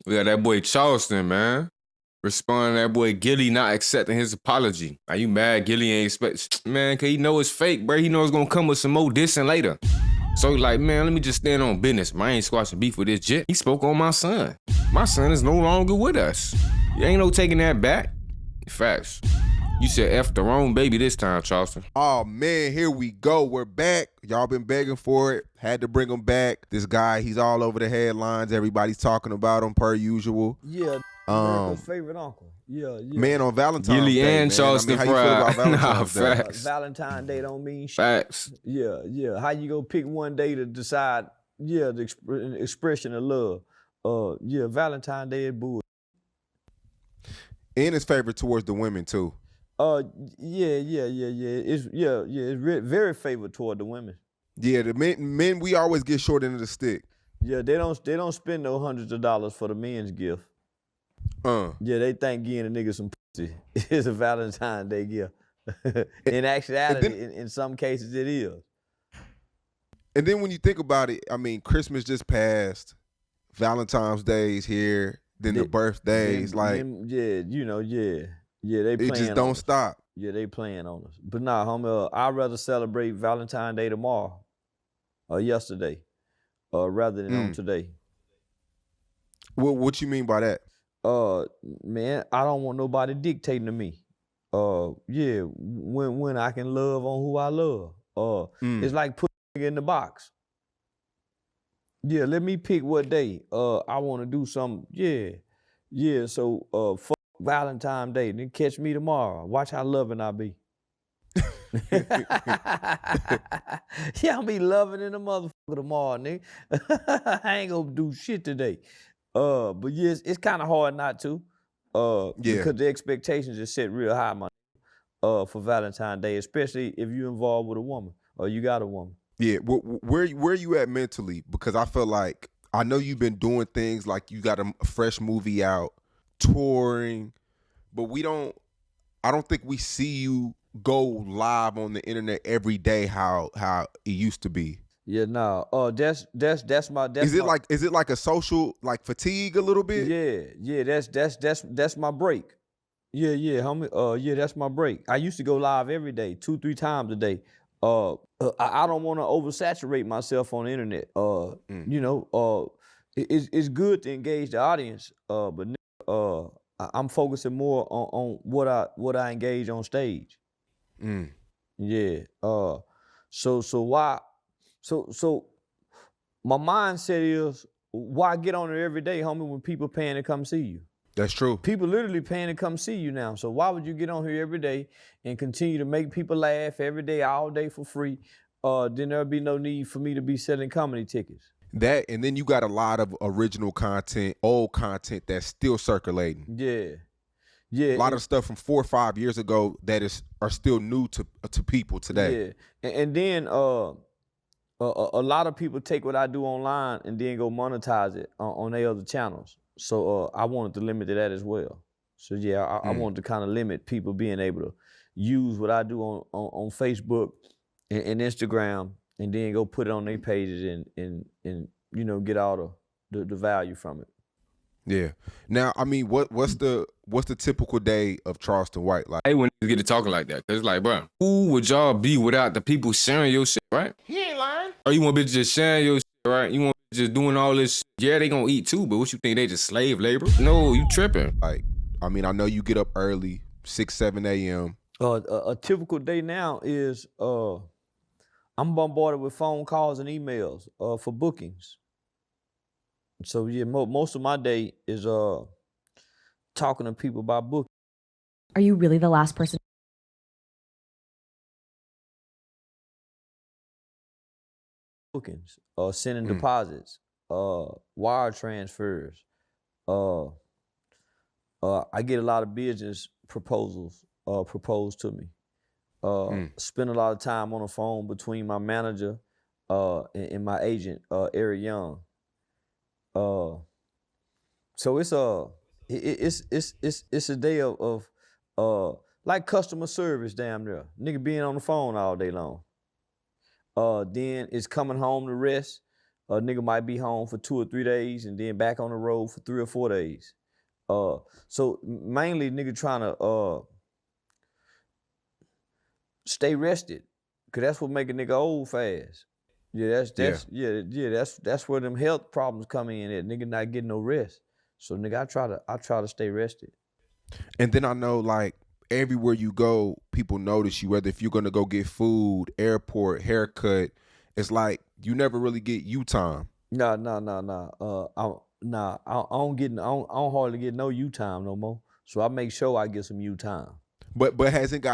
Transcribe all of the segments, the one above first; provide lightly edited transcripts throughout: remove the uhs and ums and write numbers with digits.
We got that boy Charleston, man. Responding to that boy Gillie not accepting his apology. Are you mad Gillie ain't expect? Man, cause he know it's fake, bro. He know it's gonna come with some more dissing later. So he like, man, let me just stand on business. Man, I ain't squashing beef with this jit. He spoke on my son. My son is no longer with us. You ain't no taking that back. Facts. You said F the wrong baby this time, Charleston. Oh man, here we go. We're back. Y'all been begging for it. Had to bring him back. This guy, he's all over the headlines. Everybody's talking about him per usual. Yeah, America's favorite uncle. Yeah. Man, on Valentine's Gillie Day, and man. Charleston how you feel about Fried. Valentine's Day? Facts. Valentine's Day don't mean shit. Facts. Yeah. How you gonna pick one day to decide? Yeah, the expression of love. Yeah, Valentine's Day is bull. And his favorite towards the women too. Yeah. It's very favorite toward the women. Yeah, the men we always get short end of the stick. Yeah, they don't spend no hundreds of dollars for the men's gift. Yeah, they think giving a nigga some pussy is a Valentine's Day gift. In actuality, in some cases it is. And then when you think about it, I mean, Christmas just passed, Valentine's Day's here, then the birthdays, they playing. It just don't stop. Yeah, they playing on us. But nah, homie, I'd rather celebrate Valentine's Day tomorrow or yesterday, rather than on today. What you mean by that? Man, I don't want nobody dictating to me. When I can love on who I love. It's like putting in the box. Yeah, let me pick what day. I want to do something. Yeah. So fuck Valentine's Day. Then catch me tomorrow. Watch how loving I be. Yeah, I'll be loving in the motherfucker tomorrow, nigga. I ain't gonna do shit today. But yeah, it's kind of hard not to. Because the expectations are set real high, man. For Valentine's Day, especially if you're involved with a woman or you got a woman. Yeah, where you at mentally? Because I feel like, I know you've been doing things like you got a fresh movie out, touring, but I don't think we see you go live on the internet every day how it used to be. Yeah, no. That's my. Is it like a social like fatigue a little bit? Yeah. That's my break. Yeah, homie. Yeah, that's my break. I used to go live every day, 2-3 times a day. I don't want to oversaturate myself on the internet. It's good to engage the audience. But I'm focusing more on what I engage on stage. Yeah. So my mindset is, why get on there every day, homie, when people paying to come see you? That's true. People literally paying to come see you now. So why would you get on here every day and continue to make people laugh every day, all day for free? Then there'll be no need for me to be selling comedy tickets. That, and then you got a lot of original content, old content that's still circulating. Yeah. A lot of stuff from 4 or 5 years ago that are still new to people today. Yeah, and then a lot of people take what I do online and then go monetize it on their other channels. So I wanted to limit to that as well. So yeah, I wanted to kind of limit people being able to use what I do on Facebook and Instagram, and then go put it on their pages and get all the value from it. Yeah. Now, I mean, what's the typical day of Charleston White like? Hey, when you get to talking like that, cause it's like, bro, who would y'all be without the people sharing your shit, right? He ain't lying. Or you want bitches just sharing your shit, right? You want bitches just doing all this shit. Yeah, they gonna eat too, but what you think, they just slave labor? No, you tripping. Like, I mean, I know you get up early, 6, 7 a.m. A typical day now is I'm bombarded with phone calls and emails for bookings. So yeah, most of my day is talking to people about booking. Are you really the last person? Bookings, sending deposits, wire transfers. I get a lot of business proposals proposed to me. Spend a lot of time on the phone between my manager and my agent, Eric Young. So it's a day of like customer service, damn near. Nigga being on the phone all day long. Then it's coming home to rest, A nigga might be home for 2 or 3 days and then back on the road for 3 or 4 days. So mainly nigga trying to stay rested, cause that's what make a nigga old fast. Yeah, that's where them health problems come in at. Nigga not getting no rest. So nigga, I try to stay rested. And then I know like everywhere you go, people notice you. Whether if you're gonna go get food, airport, haircut, it's like you never really get you time. Nah. I don't hardly get no you time no more. So I make sure I get some you time. But hasn't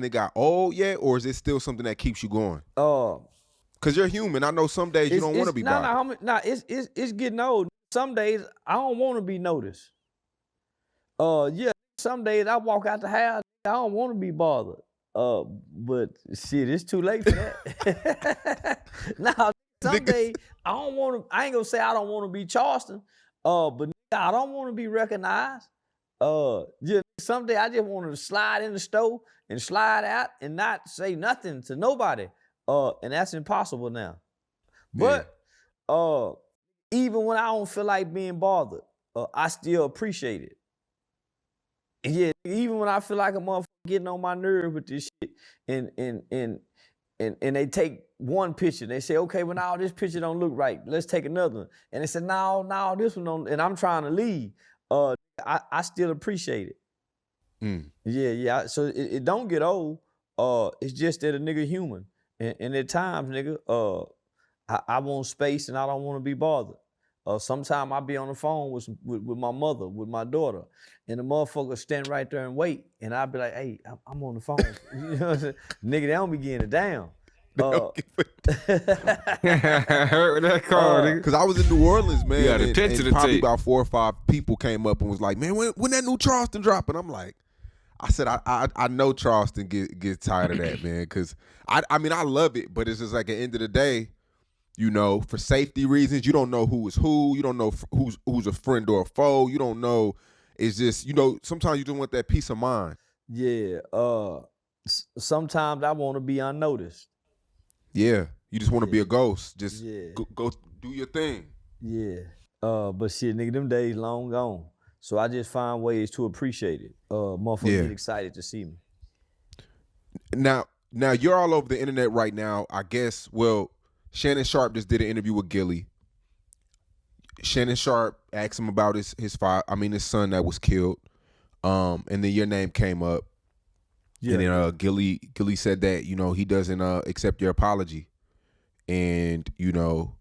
it got old yet, or is it still something that keeps you going? Cause you're human. I know some days you don't want to be bothered. It's getting old. Some days I don't want to be noticed. Some days I walk out the house, I don't want to be bothered. But shit, it's too late for that. Nah, some days I ain't gonna say I don't want to be Charleston. But I don't want to be recognized. Someday I just want to slide in the store and slide out and not say nothing to nobody. And that's impossible now. But even when I don't feel like being bothered, I still appreciate it. And yeah, even when I feel like a motherfucker getting on my nerve with this shit, and they take one picture, they say, okay, well now this picture don't look right. Let's take another one. And they said, no, this one don't, and I'm trying to leave. I still appreciate it. Yeah. So it don't get old. It's just that a nigga human. And at times, nigga, I want space and I don't want to be bothered. Sometimes I be on the phone with my mother, with my daughter, and the motherfucker stand right there and wait. And I be like, hey, I'm on the phone. You know what I'm saying? Nigga, they don't be getting it down. Heard that call, nigga. Cause I was in New Orleans, man. Yeah, and probably about 4 or 5 people came up and was like, man, when that new Charleston drop? And I'm like, I said, I know Charleston gets tired of that, man. Cause I mean, I love it, but it's just like at the end of the day, you know, for safety reasons, you don't know who is who. You don't know who's a friend or a foe. You don't know. It's just, you know, sometimes you just want that peace of mind. Yeah. Sometimes I want to be unnoticed. Yeah. You just want to be a ghost. Just go do your thing. Yeah. But shit, nigga, them days long gone. So I just find ways to appreciate it. Motherfuckers get excited to see me. Now you're all over the internet right now. I guess, well, Shannon Sharp just did an interview with Gillie. Shannon Sharp asked him about his son that was killed. And then your name came up. Yeah. And then Gillie said that, you know, he doesn't accept your apology. And, you know,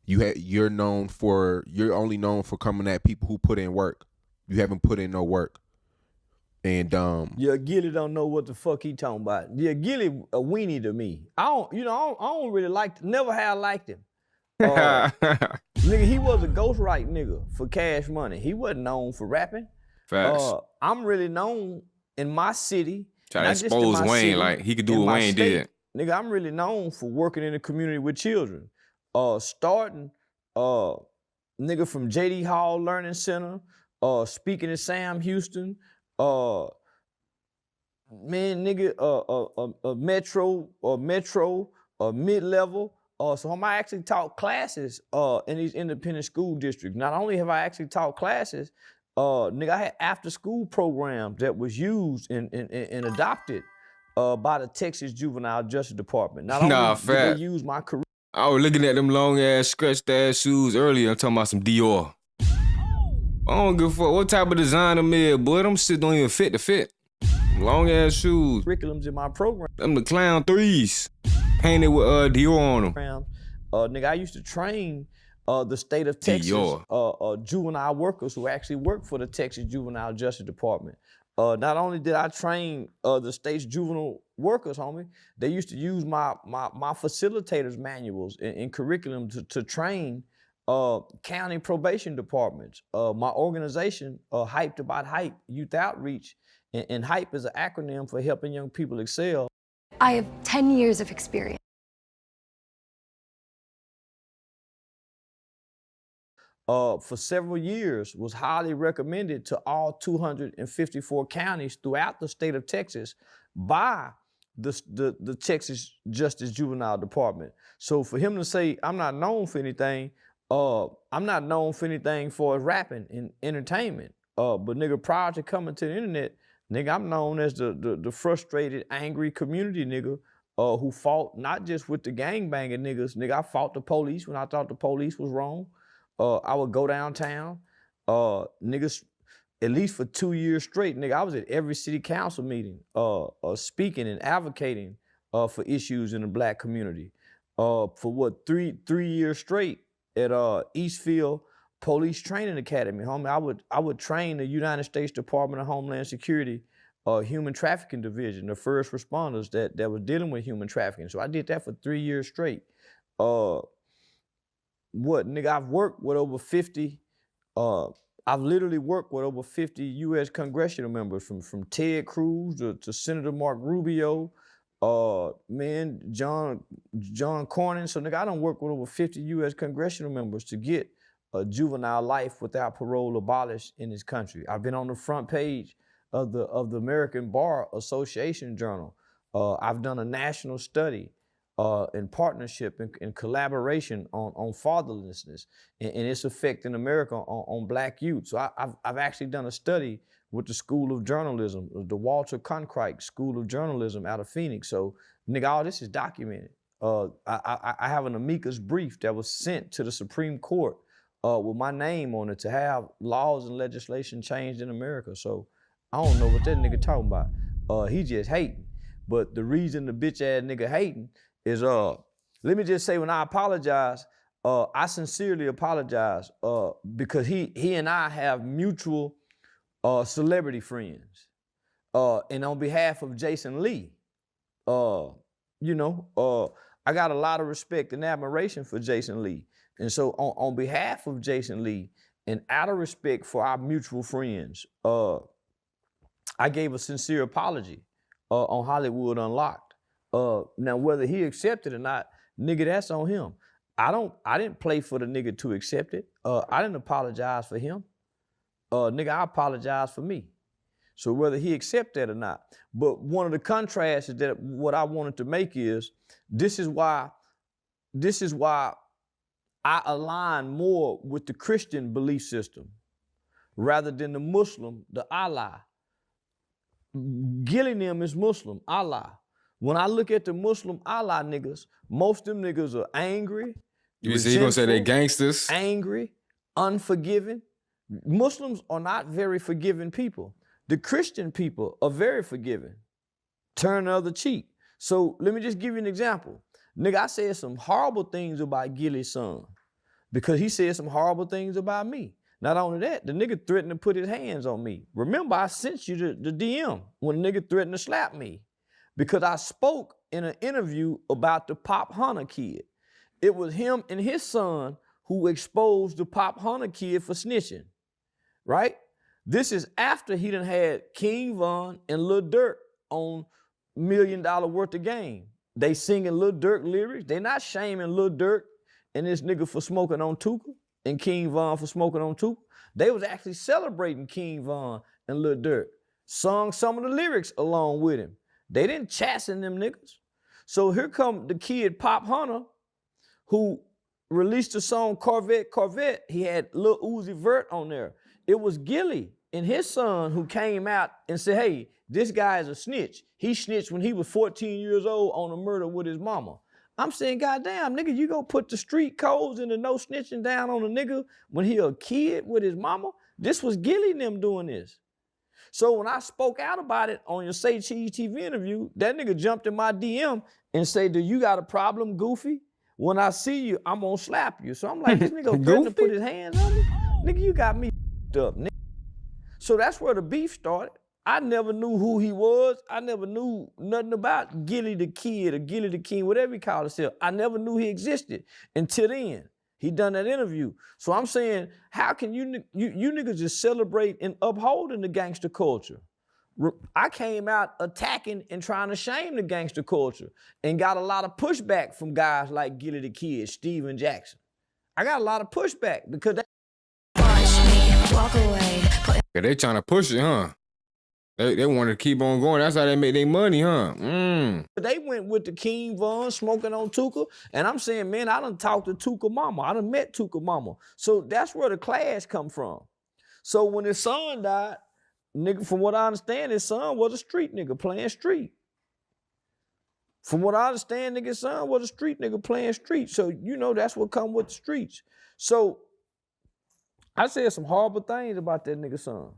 you're only known for coming at people who put in work. You haven't put in no work. And Gillie don't know what the fuck he talking about. Yeah, Gillie a weenie to me. I don't really never have liked him. Nigga, he was a ghostwrite nigga for Cash Money. He wasn't known for rapping. Facts. I'm really known in my city. Try to expose Wayne city, like he could do what Wayne did. Nigga, I'm really known for working in the community with children. Starting nigga from J.D. Hall Learning Center, speaking at Sam Houston, metro, mid-level. So I actually taught classes in these independent school districts. Not only have I actually taught classes, nigga, I had after-school programs that was used and adopted by the Texas Juvenile Justice Department. Not only did they use my career. I was looking at them long-ass, scratched-ass shoes earlier. I'm talking about some Dior. I don't give a fuck what type of design them is, boy. Them shit don't even fit the fit. Long-ass shoes. Curriculums in my program. Them the clown 3s. Painted with Dior on them. Nigga, I used to train the state of Texas juvenile workers who actually work for the Texas Juvenile Justice Department. Not only did I train the state's juvenile workers, homie, they used to use my facilitators manuals in curriculum to train county probation departments. My organization, Hyped About Hype, Youth Outreach, and HYPE is an acronym for helping young people excel. I have 10 years of experience. For several years, was highly recommended to all 254 counties throughout the state of Texas by the Texas Justice Juvenile Department. So for him to say, I'm not known for anything, I'm not known for anything for rapping and entertainment. But nigga, prior to coming to the internet, nigga, I'm known as the frustrated, angry community nigga who fought not just with the gangbanging niggas. Nigga, I fought the police when I thought the police was wrong. I would go downtown. Niggas, at least for 2 years straight, nigga, I was at every city council meeting, speaking and advocating for issues in the black community. For what, three years straight at Eastfield Police Training Academy, homie. I would train the United States Department of Homeland Security Human Trafficking Division, the first responders that was dealing with human trafficking. So I did that for 3 years straight. Nigga, I've worked with over 50, I've literally worked with over 50 U.S. congressional members, from Ted Cruz to Senator Mark Rubio, man, John Cornyn. So nigga, I done worked with over 50 U.S. congressional members to get a juvenile life without parole abolished in this country. I've been on the front page of the American Bar Association Journal. I've done a national study in partnership and collaboration on fatherlessness and its effect in America on black youth. So I've actually done a study with the School of Journalism, the Walter Cronkite School of Journalism out of Phoenix. So nigga, all this is documented. I have an amicus brief that was sent to the Supreme Court with my name on it to have laws and legislation changed in America. So I don't know what that nigga talking about. He just hating. But the reason the bitch ass nigga hating is, let me just say, when I apologize, I sincerely apologize because he and I have mutual celebrity friends. And on behalf of Jason Lee, I got a lot of respect and admiration for Jason Lee. And so on behalf of Jason Lee and out of respect for our mutual friends, I gave a sincere apology on Hollywood Unlocked. Now, whether he accepted or not, nigga, that's on him. I didn't play for the nigga to accept it. I didn't apologize for him. Nigga, I apologize for me. So whether he accept that or not. But one of the contrasts is that what I wanted to make is, this is why I align more with the Christian belief system rather than the Muslim, the Allah. Gillie them is Muslim, Allah. When I look at the Muslim Allah niggas, most of them niggas are angry. You gonna say they gangsters? Angry, unforgiving. Muslims are not very forgiving people. The Christian people are very forgiving. Turn the other cheek. So let me just give you an example. Nigga, I said some horrible things about Gillie's son because he said some horrible things about me. Not only that, the nigga threatened to put his hands on me. Remember, I sent you the DM when the nigga threatened to slap me because I spoke in an interview about the Pop Hunter kid. It was him and his son who exposed the Pop Hunter kid for snitching, right? This is after he done had King Von and Lil Durk on $1 million worth of game. They singing Lil Durk lyrics. They not shaming Lil Durk and this nigga for smoking on Tuka and King Von for smoking on Tuka. They was actually celebrating King Von and Lil Durk. Sung some of the lyrics along with him. They didn't chasten them niggas. So here come the kid Pop Hunter who released the song Corvette, Corvette. He had Lil Uzi Vert on there. It was Gillie and his son who came out and said, hey, this guy is a snitch. He snitched when he was 14 years old on a murder with his mama. I'm saying, goddamn, nigga, you gonna put the street codes and the no snitching down on a nigga when he a kid with his mama? This was Gillie and them doing this. So when I spoke out about it on your Say Cheese TV interview, that nigga jumped in my DM and said, do you got a problem, Goofy? When I see you, I'm gonna slap you. So I'm like, this nigga threatened to put his hands on me? Nigga, you got me up, nigga. So that's where the beef started. I never knew who he was. I never knew nothing about Gillie the Kid or Gillie the King, whatever he called himself. I never knew he existed until then. He done that interview. So I'm saying, how can you niggas just celebrate and upholding the gangster culture? I came out attacking and trying to shame the gangster culture and got a lot of pushback from guys like Gillie the Kid, Steven Jackson. I got a lot of pushback because they Yeah, they trying to push it, huh? They wanted to keep on going. That's how they make their money, huh? They went with the King Von smoking on Tuka, and I'm saying, man, I done talked to Tuka mama. I done met Tuka mama. So that's where the clash come from. So when his son died, nigga, from what I understand, his son was a street nigga playing street. From what I understand, nigga's son was a street nigga playing street. So, you know, that's what come with the streets. So I said some horrible things about that nigga's son.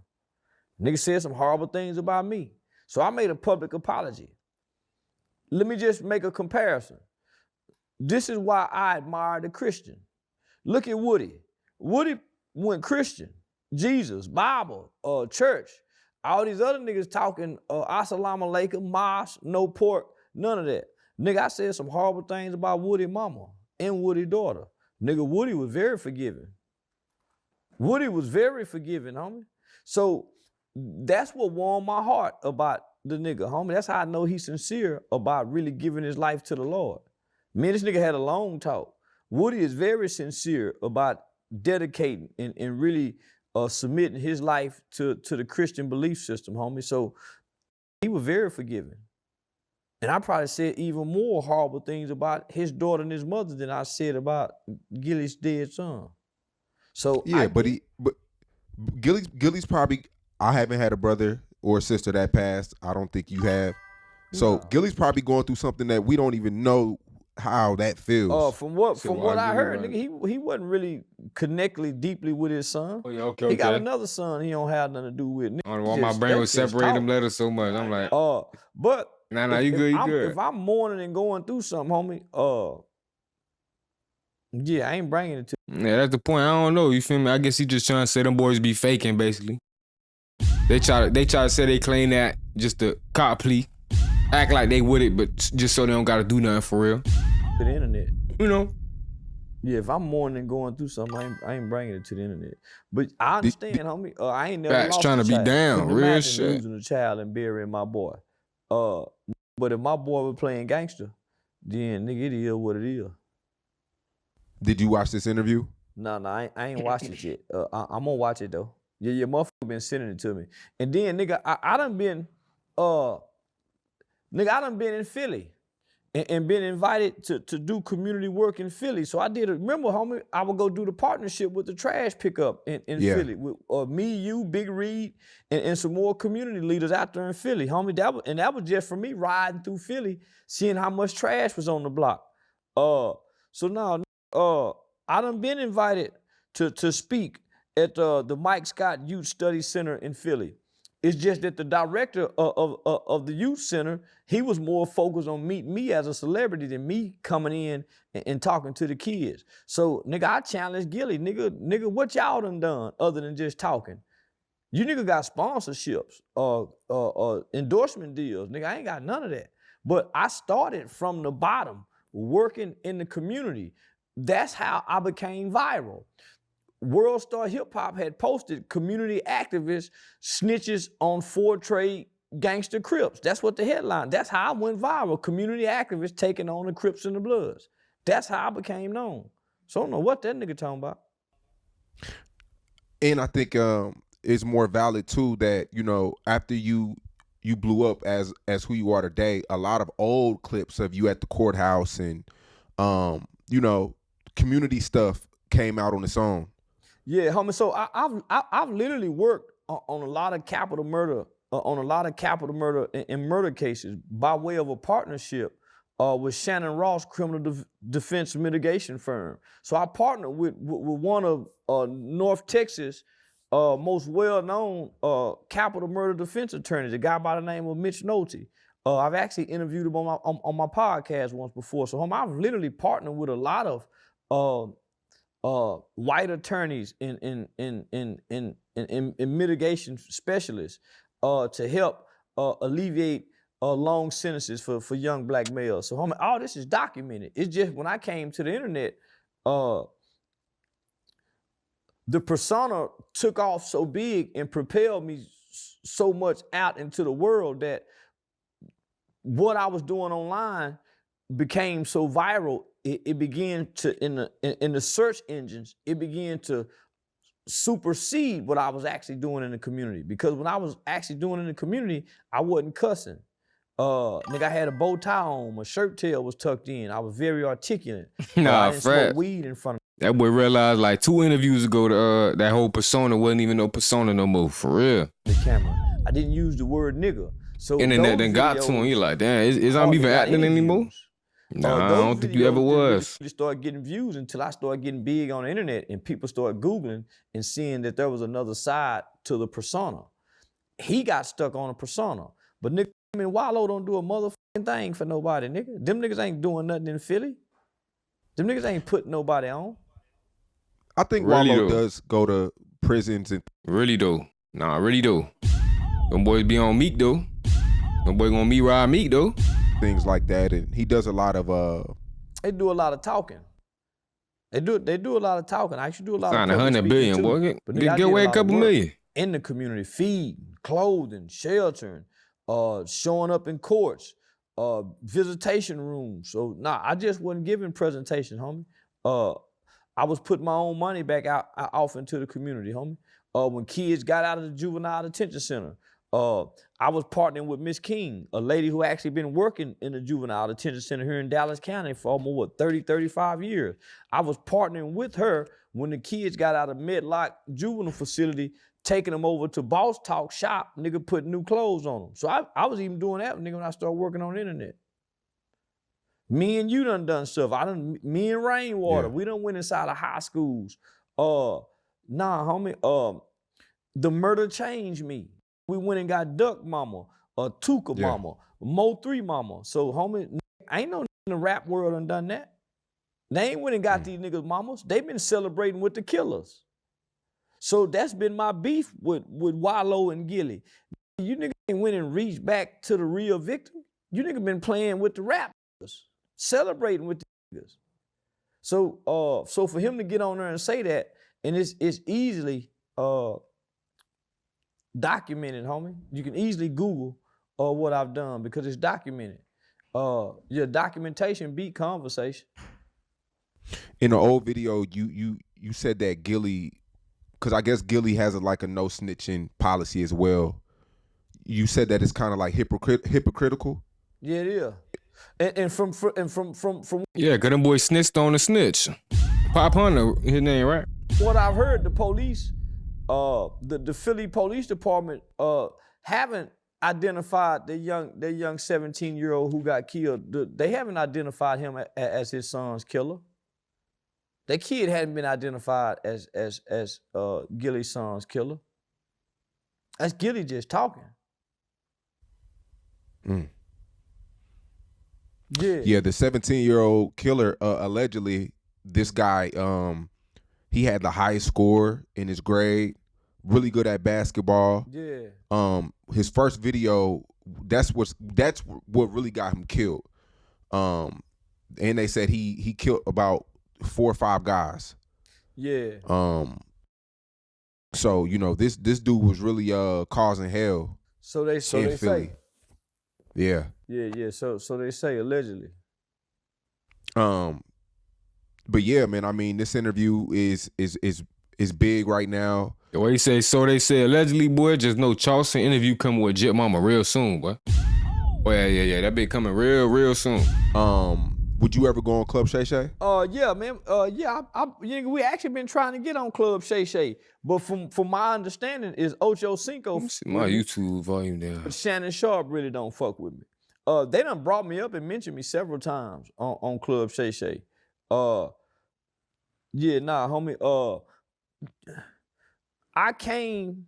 Nigga said some horrible things about me. So I made a public apology. Let me just make a comparison. This is why I admire the Christian. Look at Woody. Woody went Christian, Jesus, Bible, church. All these other niggas talking assalamu alaikum, mosque, no pork, none of that. Nigga, I said some horrible things about Woody mama and Woody daughter. Nigga, Woody was very forgiving. Woody was very forgiving, homie. So that's what warmed my heart about the nigga, homie. That's how I know he's sincere about really giving his life to the Lord. Me and this nigga had a long talk. Woody is very sincere about dedicating and really submitting his life to the Christian belief system, homie. So he was very forgiving. And I probably said even more horrible things about his daughter and his mother than I said about Gillie's dead son. So yeah, but Gillie's probably, I haven't had a brother or a sister that passed. I don't think you have. So No. Gillie's probably going through something that we don't even know how that feels. From what I heard, nigga, he wasn't really connected deeply with his son. Oh, yeah, okay. He got another son he don't have nothing to do with. I don't know why my brain was separating them letters so much. I'm like, but nah, you good, you good. If I'm mourning and going through something, homie, yeah, I ain't bringing it to. Yeah, that's the point. I don't know. You feel me? I guess he just trying to say them boys be faking, basically. They try to say they claim that just to cop plea, act like they with it, but just so they don't gotta do nothing for real. To the internet. You know. Yeah, if I'm mourning and going through something, I ain't bringing it to the internet. But I understand, homie. I ain't never Facts lost trying a to be child. down, Couldn't real imagine shit. losing a child and burying my boy. But if my boy was playing gangster, then nigga, it is what it is. Did you watch this interview? No, I ain't watched it yet. I'm gonna watch it though. Yeah, your motherfucker been sending it to me. And then, nigga, I done been in Philly and been invited to do community work in Philly. So I did it. Remember, homie, I would go do the partnership with the trash pickup in Philly with me, you, Big Reed, and some more community leaders out there in Philly, homie. That was just for me riding through Philly, seeing how much trash was on the block. So now, I done been invited to speak at the Mike Scott Youth Study Center in Philly. It's just that the director of the youth center, he was more focused on meeting me as a celebrity than me coming in and talking to the kids. So, nigga, I challenged Gillie, nigga, what y'all done other than just talking? You nigga got sponsorships, endorsement deals. Nigga, I ain't got none of that. But I started from the bottom, working in the community. That's how I became viral. World Star Hip Hop had posted community activists snitches on Ford Trade gangster Crips. That's what the headline. That's how I went viral. Community activists taking on the Crips and the Bloods. That's how I became known. So I don't know what that nigga talking about. And I think it's more valid too that, you know, after you blew up as who you are today, a lot of old clips of you at the courthouse and you know, community stuff came out on its own. Yeah, homie. So I've literally worked on a lot of capital murder, and murder cases by way of a partnership with Shannon Ross Criminal Defense Mitigation Firm. So I partnered with one of North Texas most well-known capital murder defense attorneys, a guy by the name of Mitch Nolte. I've actually interviewed him on my podcast once before. So I've literally partnered with a lot of white attorneys and mitigation specialists to help alleviate long sentences for young black males. So homie, all this is documented. It's just when I came to the internet, the persona took off so big and propelled me so much out into the world that what I was doing online became so viral. It began to in the search engines. It began to supersede what I was actually doing in the community. Because when I was actually doing in the community, I wasn't cussing. Nigga, I had a bow tie on, my shirt tail was tucked in. I was very articulate. I Nah, didn't smoke Fred. weed in front of That boy realized like 2 interviews ago that whole persona wasn't even no persona no more, for real. the camera. I didn't use the word nigga. So Internet those then got to him. videos You like, damn, is I'm hardly even got acting any anymore? views. Nah, I Those don't think you ever videos didn't was. really start getting views until I started getting big on the internet and people started Googling and seeing that there was another side to the persona. He got stuck on a persona. But nigga, I mean, Wallo don't do a motherfucking thing for nobody, nigga. Them niggas ain't doing nothing in Philly. Them niggas ain't putting nobody on. I think Really Wallo though. does go to prisons and Really though. Nah, really though. Them boys be on Meek though. Them boy gonna meet ride Meek though. things like that, and he does a lot of They do a lot of talking. They do a lot of talking. I actually do a lot Sign of public 100 speaking, billion, too. boy. But nigga, I Get did away a lot of couple work million. in the community, feeding, clothing, sheltering, showing up in courts, visitation rooms. So nah, I just wasn't giving presentations, homie. I was putting my own money back out off into the community, homie. When kids got out of the juvenile detention center, I was partnering with Miss King, a lady who actually been working in the juvenile detention center here in Dallas County for almost 30, 35 years. I was partnering with her when the kids got out of Medlock juvenile facility, taking them over to Boss Talk shop, nigga, putting new clothes on them. So I was even doing that, nigga, when I started working on the internet. Me and you done stuff. Me and Rainwater, we done went inside of high schools. Nah, homie, the murder changed me. We went and got Duck Mama, Tuka Mama, Mo 3 Mama. So, homie, ain't no in the rap world done that. They ain't went and got these niggas mamas. They been celebrating with the killers. So that's been my beef with Wallo and Gillie. You niggas ain't went and reached back to the real victim. You niggas been playing with the rap niggas, celebrating with the niggas. So, so for him to get on there and say that, and it's easily documented, homie. You can easily Google what I've done because it's documented. Your documentation beat conversation. in the old video you said that Gillie, because I guess Gillie has a no snitching policy as well. You said that it's kind of like hypocritical. Yeah, it is. And from Yeah, cause them boys snitched on the snitch. Pop Hunter, his name, right? what I've heard, the police, the Philly Police Department haven't identified the young 17-year-old who got killed. They haven't identified him as his son's killer. That kid hadn't been identified as Gillie's son's killer. That's Gillie just talking. Yeah, the 17-year-old killer, allegedly, this guy, he had the highest score in his grade, really good at basketball. Yeah. His first video, that's what really got him killed. And they said he killed about 4 or 5 guys. Yeah. So this dude was really causing hell. So they Philly. say. Yeah. Yeah. So they say allegedly. But yeah, man, I mean, this interview is big right now. The way he say, so they say allegedly, boy, just know Charleston interview coming with Jet Mama real soon, boy. Oh yeah, that be coming real soon. Would you ever go on Club Shay Shay? Yeah, man. Yeah, we actually been trying to get on Club Shay Shay, but from my understanding is Ocho Cinco. Let me see my YouTube volume down. But Shannon Sharp really don't fuck with me. They done brought me up and mentioned me several times on Club Shay Shay. Yeah, nah, homie. I came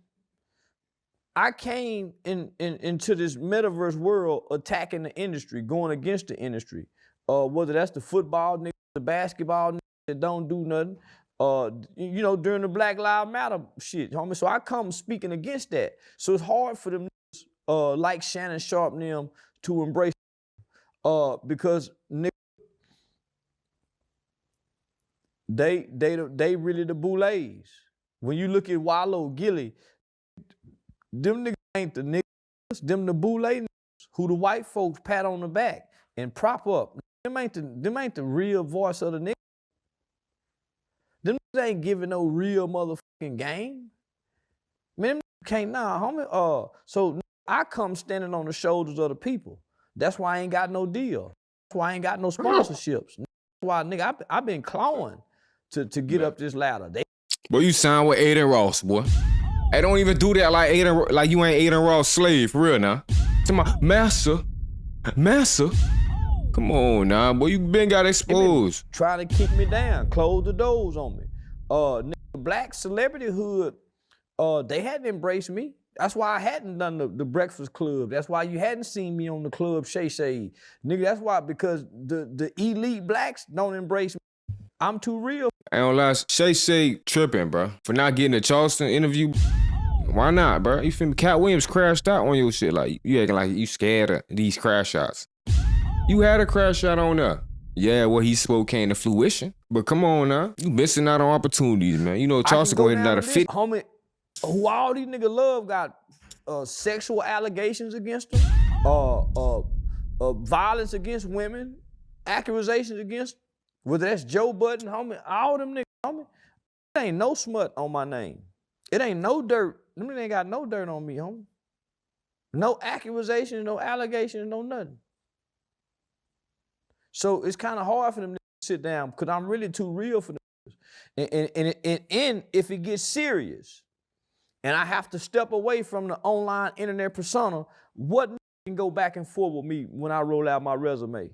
into this metaverse world attacking the industry, going against the industry. Whether that's the football niggas, the basketball niggas that don't do nothing, during the Black Lives Matter shit, homie. So I come speaking against that. So it's hard for them niggas, like Shannon Sharp and them to embrace because niggas, they really the boulets. When you look at Wallo, Gillie, them niggas ain't the niggas, them the boulay niggas who the white folks pat on the back and prop up. Them ain't the real voice of the niggas. Them niggas ain't giving no real motherfucking game. Man, them can't, nah, homie. So I come standing on the shoulders of the people. That's why I ain't got no deal. That's why I ain't got no sponsorships. That's why, nigga, I've been clawing to get up this ladder. Boy, you signed with Aiden Ross, boy. Hey, don't even do that like Aiden, like you ain't Aiden Ross' slave, for real now. To my master. Come on now, boy, you been got exposed. Trying to kick me down, close the doors on me. Nigga, black celebrity hood, they hadn't embraced me. That's why I hadn't done the Breakfast Club. That's why you hadn't seen me on the club Shay Shay. Nigga, that's why, because the elite blacks don't embrace me. I'm too real. I don't lie, Shay Shay tripping, bro. For not getting a Charleston interview. Why not, bro? You feel me? Cat Williams crashed out on your shit. Like, you acting like you scared of these crash shots. You had a crash shot on there. Yeah, what he spoke came to fruition. But come on now. You missing out on opportunities, man. You know, Charleston going out of 50. Homie, who all these niggas love got sexual allegations against them, violence against women, accusations against, whether that's Joe Budden, homie, all them niggas, homie. It ain't no smut on my name. It ain't no dirt. Them niggas ain't got no dirt on me, homie. No accusations, no allegations, no nothing. So it's kind of hard for them to sit down because I'm really too real for them. And if it gets serious, and I have to step away from the online internet persona, what can go back and forth with me when I roll out my resume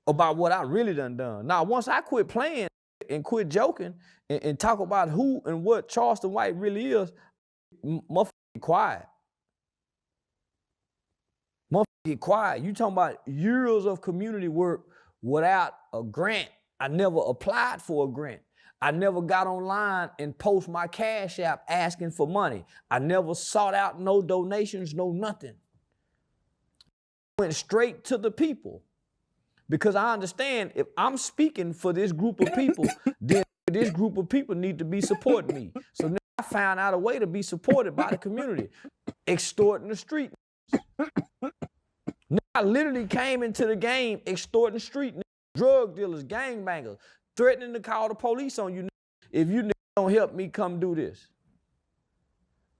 about what I really done. Now, once I quit playing and quit joking and talk about who and what Charleston White really is, motherfucker get quiet. Motherfucker get quiet. You talking about years of community work without a grant. I never applied for a grant. I never got online and post my Cash App asking for money. I never sought out no donations, no nothing. Went straight to the people because I understand if I'm speaking for this group of people, then this group of people need to be supporting me. So now I found out a way to be supported by the community, extorting the street. Now I literally came into the game extorting street drug dealers, gangbangers, threatening to call the police on you if you don't help me come do this.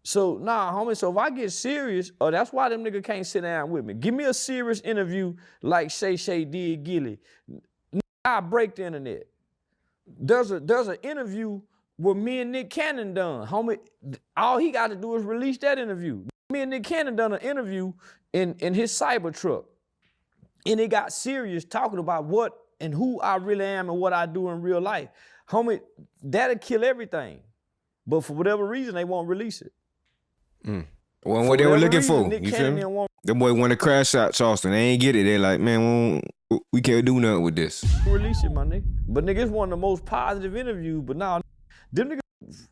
So, nah, homie, so if I get serious, that's why them niggas can't sit down with me. Give me a serious interview like Shay Shay did Gillie. I break the internet. There's an interview where me and Nick Cannon done. Homie, all he got to do is release that interview. Me and Nick Cannon done an interview in his cyber truck. And it got serious talking about what and who I really am and what I do in real life. Homie, that'll kill everything. But for whatever reason, they won't release it. Well, what they were looking for, you feel me? The boy wanted to crash out Charleston. They ain't get it. They like, man, we can't do nothing with this. Release it, my nigga. But nigga, it's one of the most positive interviews. But now, them niggas,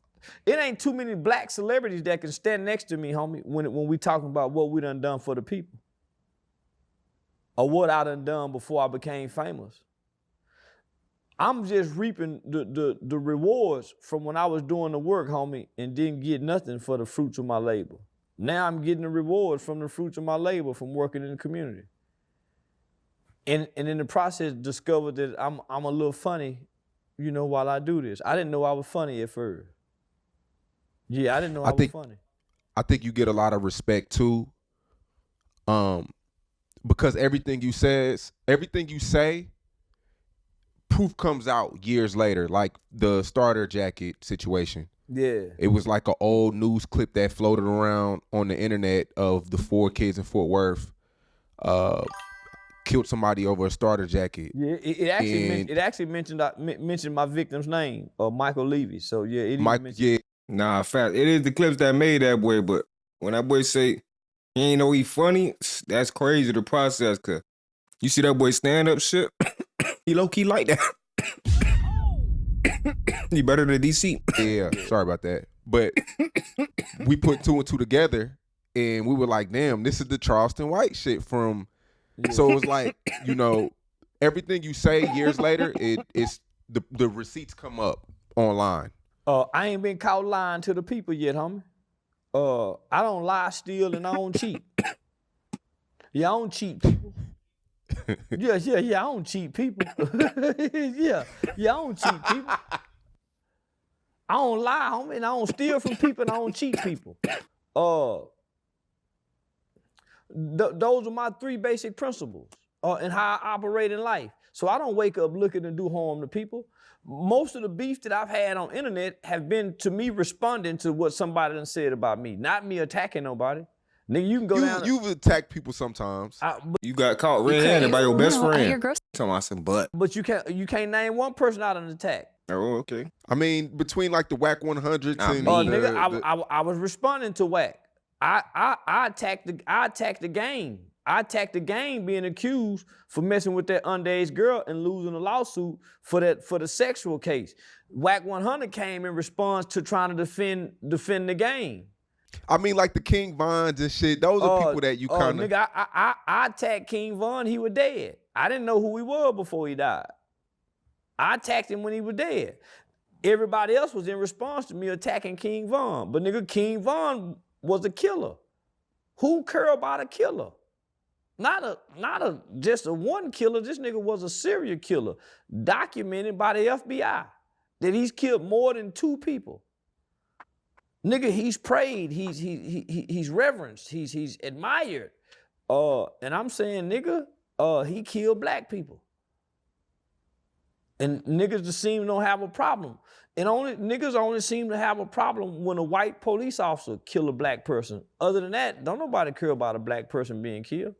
it ain't too many black celebrities that can stand next to me, homie, when we talking about what we done for the people. Or what I done before I became famous. I'm just reaping the rewards from when I was doing the work, homie, and didn't get nothing for the fruits of my labor. Now I'm getting the rewards from the fruits of my labor from working in the community. And in the process, discovered that I'm a little funny, you know, while I do this. I didn't know I was funny at first. Yeah, I didn't know I was funny. I think you get a lot of respect too, because everything you say, proof comes out years later, like the starter jacket situation. Yeah. It was like an old news clip that floated around on the internet of the 4 kids in Fort Worth killed somebody over a starter jacket. Yeah, it actually mentioned my victim's name, Michael Levy. So yeah, it Nah, fact, it is the clips that made that boy, but when that boy say he ain't know he funny, that's crazy to process, cause you see that boy stand-up shit, he low-key like that. He better than DC. Yeah, sorry about that. But we put 2 and 2 together and we were like, damn, this is the Charleston White shit from, so it was like, you know, everything you say years later, it's the receipts come up online. I ain't been caught lying to the people yet, homie. I don't lie, steal, and I don't cheat. Yeah, I don't cheat people. Yeah, I don't cheat people. yeah, I don't cheat people. I don't lie, homie, and I don't steal from people, and I don't cheat people. Those are my 3 basic principles and how I operate in life. So I don't wake up looking to do harm to people. Most of the beef that I've had on internet have been to me responding to what somebody done said about me, not me attacking nobody. Nigga, you can go down. You've attacked people sometimes. You got caught red-handed by your best friend. You're gross. Tell me I said, but. But you can't name one person out of an attack. Oh, okay. I mean, between like the whack 100s and Nigga, I was responding to whack. I attacked the game. I attacked the game being accused for messing with that underage girl and losing a lawsuit for the sexual case. Whack 100 came in response to trying to defend the game. I mean, like the King Vons and shit. Those are people that you kind of. Nigga, I attacked King Von. He was dead. I didn't know who he was before he died. I attacked him when he was dead. Everybody else was in response to me attacking King Von. But nigga, King Von was a killer. Who care about a killer? Not just a one killer. This nigga was a serial killer, documented by the FBI that he's killed more than 2 people. Nigga, he's prayed, he's reverenced, he's admired. And I'm saying, nigga, he killed black people. And niggas just seem to have a problem. And niggas only seem to have a problem when a white police officer kill a black person. Other than that, don't nobody care about a black person being killed.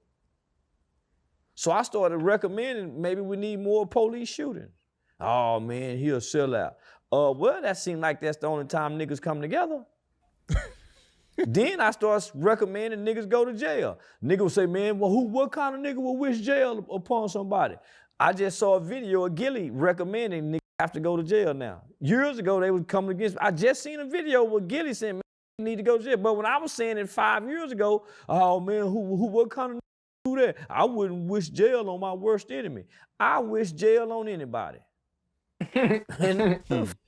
So I started recommending maybe we need more police shootings. Oh man, he a sellout. Well, that seemed like that's the only time niggas come together. Then I start recommending niggas go to jail. Nigga would say, man, well, what kind of nigga would wish jail upon somebody? I just saw a video of Gillie recommending niggas have to go to jail now. Years ago, they would come against me. I just seen a video where Gillie said, man, you need to go to jail. But when I was saying it 5 years ago, oh man, what kind of nigga do that? I wouldn't wish jail on my worst enemy. I wish jail on anybody. And,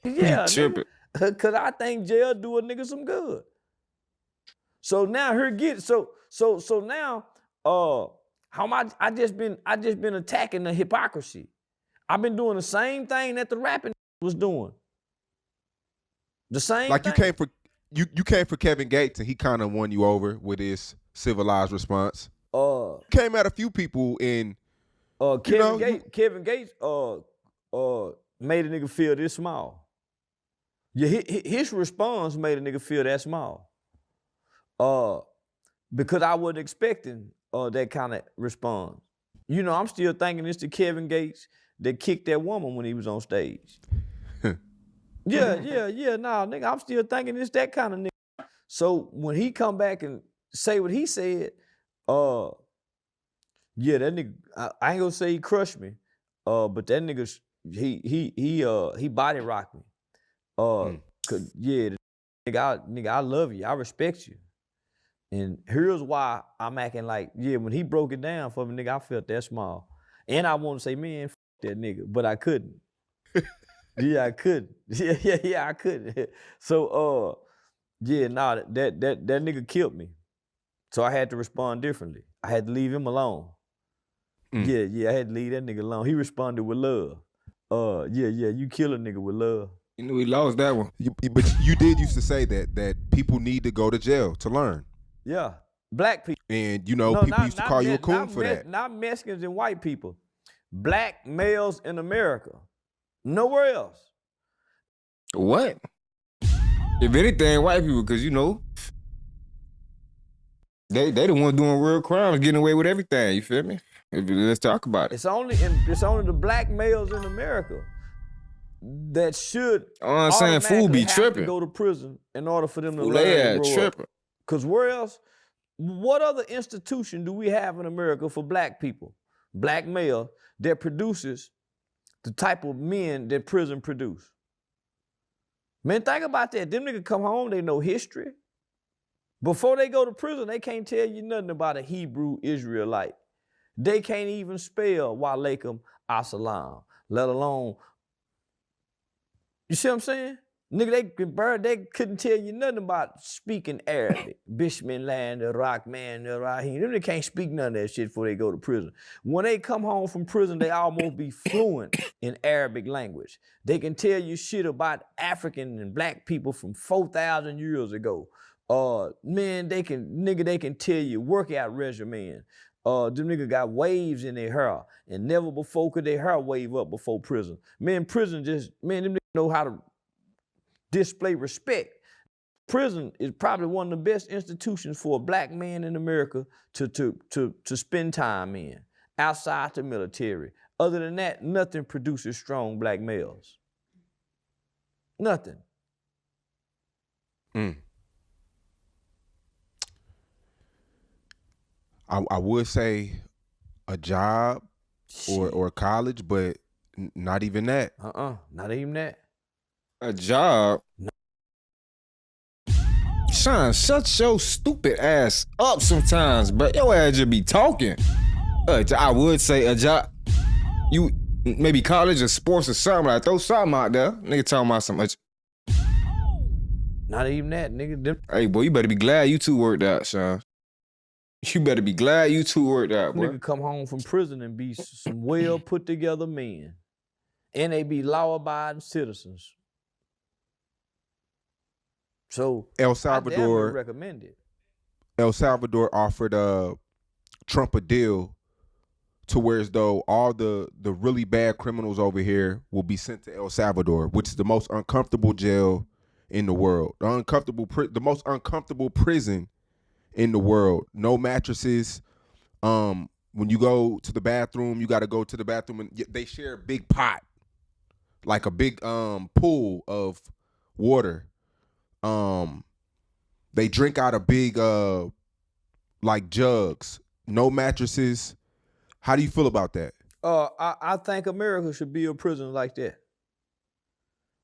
yeah, because I think jail do a nigga some good. So now so now how am I just been attacking the hypocrisy. I've been doing the same thing that the rapping was doing. The same like thing. you came for Kevin Gates and he kind of won you over with his civilized response. Came at a few people in Kevin Gates made a nigga feel this small. Yeah, his response made a nigga feel that small. Because I wasn't expecting that kind of response. You know, I'm still thinking it's the Kevin Gates that kicked that woman when he was on stage. Yeah, nah, nigga, I'm still thinking it's that kind of nigga. So when he come back and say what he said, yeah, that nigga, I ain't gonna say he crushed me, but that nigga, he body rocked me. Cause yeah, nigga, I love you, I respect you. And here's why I'm acting like, yeah, when he broke it down for me, nigga, I felt that small. And I want to say, man, f that nigga, but I couldn't. Yeah, I couldn't. Yeah, I couldn't. So, yeah, nah, that nigga killed me. So I had to respond differently. I had to leave him alone. Yeah, I had to leave that nigga alone. He responded with love. Yeah, you kill a nigga with love. You know, he lost that one. But you did used to say that people need to go to jail to learn. Yeah, black people. And you know, people used to call you a coon for that. Not Mexicans and white people. Black males in America. Nowhere else. What? If anything, white people, because you know, they the one doing real crimes, getting away with everything. You feel me? Let's talk about it. It's only the black males in America that should. I'm saying fool be tripping. To go to prison in order for them to fool learn to grow up. Because where else? What other institution do we have in America for black people, black male, that produces the type of men that prison produce? Man, think about that. Them niggas come home, they know history. Before they go to prison, they can't tell you nothing about a Hebrew Israelite. They can't even spell Walaikum Assalam, let alone, you see what I'm saying? Nigga, they couldn't tell you nothing about speaking Arabic. Bismillah, the Rahman, the Rahim. They can't speak none of that shit before they go to prison. When they come home from prison, they almost be fluent in Arabic language. They can tell you shit about African and black people from 4,000 years ago. Man, they can tell you workout regimen. Them niggas got waves in their hair, and never before could their hair wave up before prison. Man, prison them niggas know how to display respect. Prison is probably one of the best institutions for a black man in America to spend time in, outside the military. Other than that, nothing produces strong black males. Nothing. I would say a job or college, but not even that. Not even that. A job? Sean, shut your stupid ass up sometimes, but your ass just be talking. I would say a job. You maybe college or sports or something. Like throw something out there. Nigga talking about something. Not even that, nigga. Hey, boy, you better be glad you two worked out, Sean. You better be glad you two worked out, boy. Nigga come home from prison and be some well put together men. And they be law-abiding citizens. So El I Salvador recommend it. El Salvador offered Trump a deal to where as though all the really bad criminals over here will be sent to El Salvador, which is the most uncomfortable jail in the world. The most uncomfortable prison in the world. No mattresses. When you go to the bathroom, you got to go to the bathroom and they share a big pot, like a big pool of water. They drink out of big like jugs. No mattresses. How do you feel about that? I think America should be a prison like that.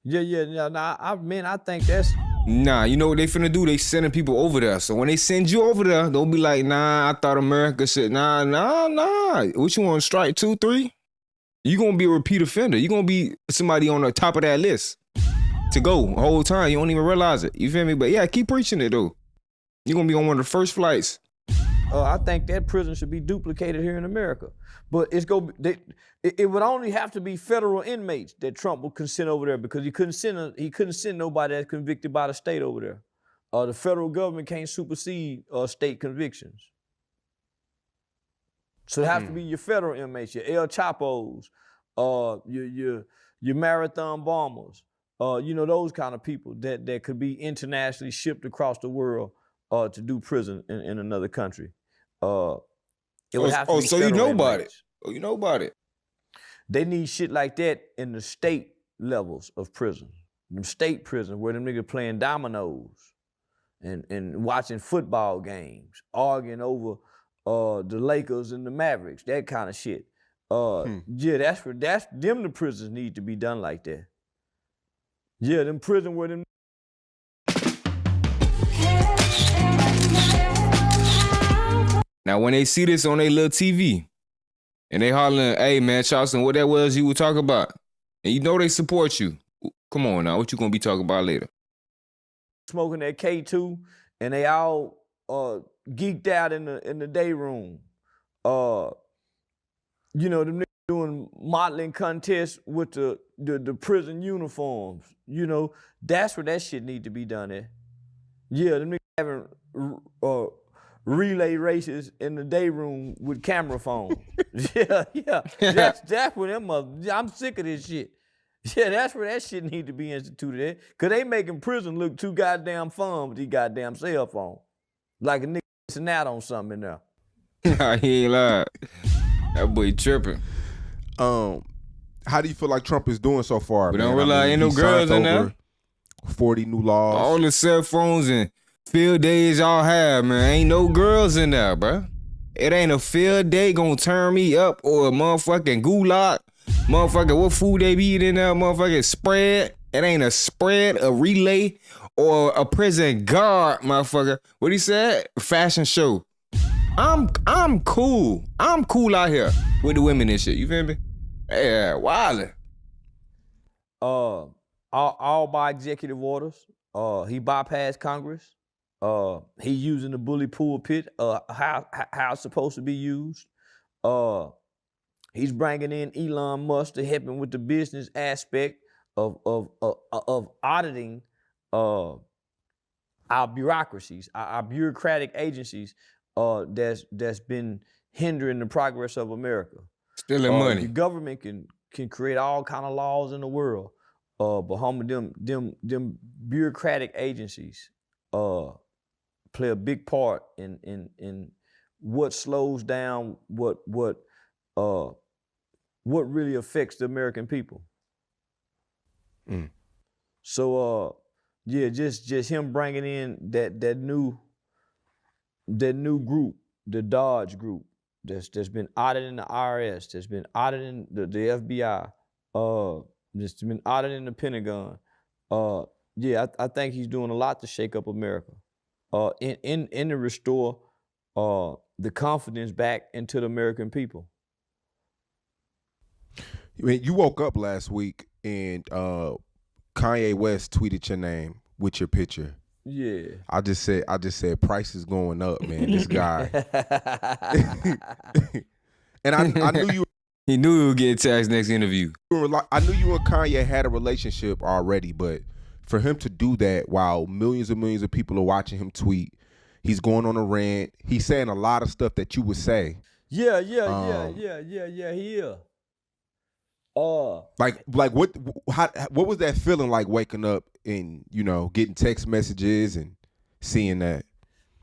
I think that's... Nah, you know what they finna do? They sending people over there. So when they send you over there, don't be like, nah, I thought America should. Nah. What you want, strike 2, 3? You gonna be a repeat offender. You gonna be somebody on the top of that list to go the whole time. You don't even realize it. You feel me? But yeah, keep preaching it though. You gonna be on one of the first flights. I think that prison should be duplicated here in America. But it would only have to be federal inmates that Trump would send over there, because he couldn't send nobody that's convicted by the state over there. The federal government can't supersede state convictions. So it has to be your federal inmates, your El Chapos, your marathon bombers, those kind of people that could be internationally shipped across the world to do prison in another country. It would have to be so you know about inmates. it. Oh, you know about it. They need shit like that in the state levels of prison. Them state prisons where them niggas playing dominoes and watching football games, arguing over the Lakers and the Mavericks, that kind of shit. Yeah, that's them the prisons need to be done like that. Yeah, them prison where them... Now, when they see this on their little TV and they hollering, hey, man, Charleston, what that was you were talking about? And you know they support you. Come on now, what you gonna be talking about later? Smoking that K2 and they all geeked out in the day room. Them niggas doing modeling contests with the prison uniforms. That's where that shit need to be done at. Yeah, them niggas having relay races in the day room with camera phones. yeah. That's where them I'm sick of this shit. Yeah, that's where that shit need to be instituted at. Cause they making prison look too goddamn fun with these goddamn cell phones. Like a nigga missing out on something in there. He ain't lied. That boy tripping. How do you feel like Trump is doing so far? We man? don't realize ain't no he girls signed in there. over 40 new laws. All the cell phones and field days y'all have, man. Ain't no girls in there, bro. It ain't a field day gonna turn me up or a motherfucking gulag. Motherfucker, what food they be eating in there? Motherfucking spread. It ain't a spread, a relay, or a prison guard, motherfucker. What he said? Fashion show. I'm cool. I'm cool out here with the women and shit. You feel me? Yeah, wildin'. all by executive orders. He bypassed Congress. He using the bully pulpit how it's supposed to be used. He's bringing in Elon Musk to help him with the business aspect of auditing our bureaucracies, our bureaucratic agencies that's been hindering the progress of America. Stealing money. The government can create all kind of laws in the world, but them bureaucratic agencies play a big part in what slows down what really affects the American people. So yeah, just him bringing in that new group, the Dodge group, that's been auditing the IRS, that's been auditing the FBI, that's been auditing the Pentagon. Yeah, I think he's doing a lot to shake up America, in to restore the confidence back into the American people. I mean, you woke up last week and Kanye West tweeted your name with your picture. Yeah. I just said price is going up, man. This guy. And I knew you. He knew he would get taxed next interview. I knew you and Kanye had a relationship already, but for him to do that while millions and millions of people are watching him tweet, he's going on a rant. He's saying a lot of stuff that you would say. Yeah, he is. Like what was that feeling like waking up and, you know, getting text messages and seeing that?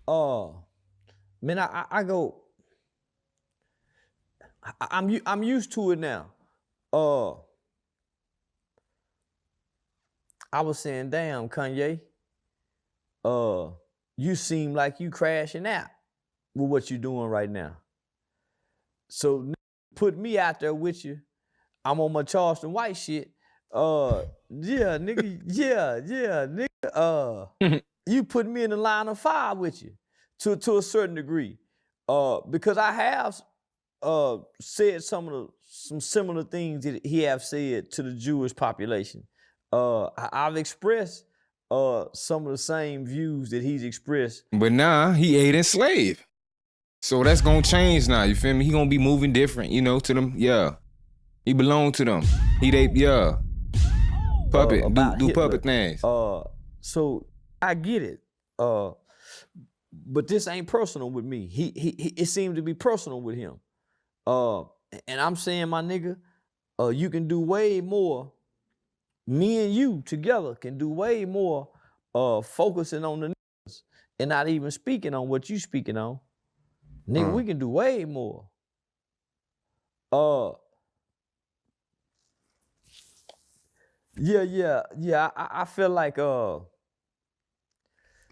Man, I go, I'm used to it now. I was saying, damn, Kanye, you seem like you crashing out with what you doing right now. So put me out there with you. I'm on my Charleston White shit. Yeah, nigga, you put me in the line of fire with you to a certain degree. Because I have said some similar things that he have said to the Jewish population. I've expressed some of the same views that he's expressed. But now he ain't enslaved. So that's gonna change now, you feel me? He gonna be moving different, you know, to them, yeah. He belong to them. Yeah. Puppet, do puppet things. So I get it. But this ain't personal with me. It seemed to be personal with him. And I'm saying, my nigga, you can do way more. Me and you together can do way more focusing on the niggas and not even speaking on what you speaking on. Nigga, we can do way more. Yeah. I feel like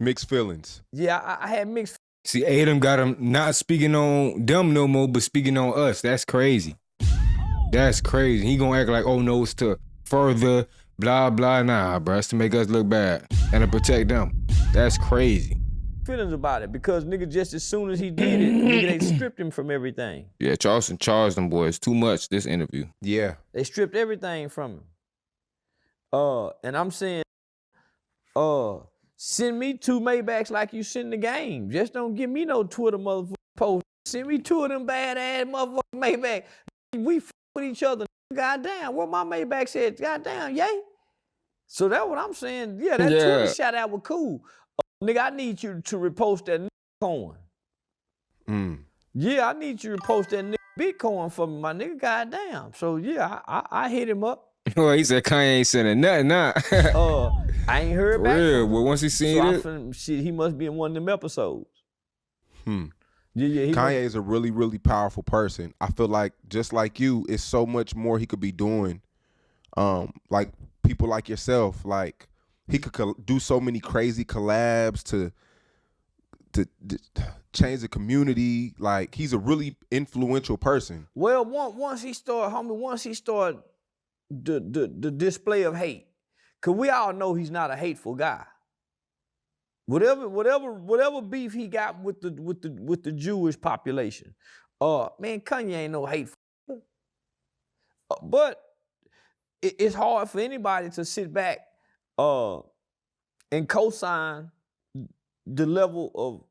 Mixed feelings. Yeah, I had mixed. See, Adam got him not speaking on them no more, but speaking on us. That's crazy. That's crazy. He gonna act like, oh no, it's to further blah blah. Nah, bro, it's to make us look bad and to protect them. That's crazy. Feelings about it because nigga, just as soon as he did it, nigga, they stripped him from everything. Yeah, Charleston charged them boys too much this interview. Yeah. They stripped everything from him. And I'm saying, send me 2 Maybachs like you send the game. Just don't give me no Twitter motherfucking post. Send me 2 of them bad-ass motherfucking Maybach. We f with each other. Goddamn, where my Maybach said, goddamn, yay. So that's what I'm saying. Yeah, that Twitter shout out was cool. Nigga, I need you to repost that Bitcoin. Yeah, I need you to post that Bitcoin for me, my nigga. Goddamn. So yeah, I hit him up. Well, he said Kanye ain't sending nothing, nah. I ain't heard back. Real, but once he seen it, shit, he must be in one of them episodes. Yeah. Kanye is a really, really powerful person. I feel like just like you, it's so much more he could be doing. Like people like yourself, like he could do so many crazy collabs to change the community. Like he's a really influential person. Well, once he started the display of hate, cause we all know he's not a hateful guy. Whatever beef he got with the Jewish population, man, Kanye ain't no hateful. But it's hard for anybody to sit back And cosign the level of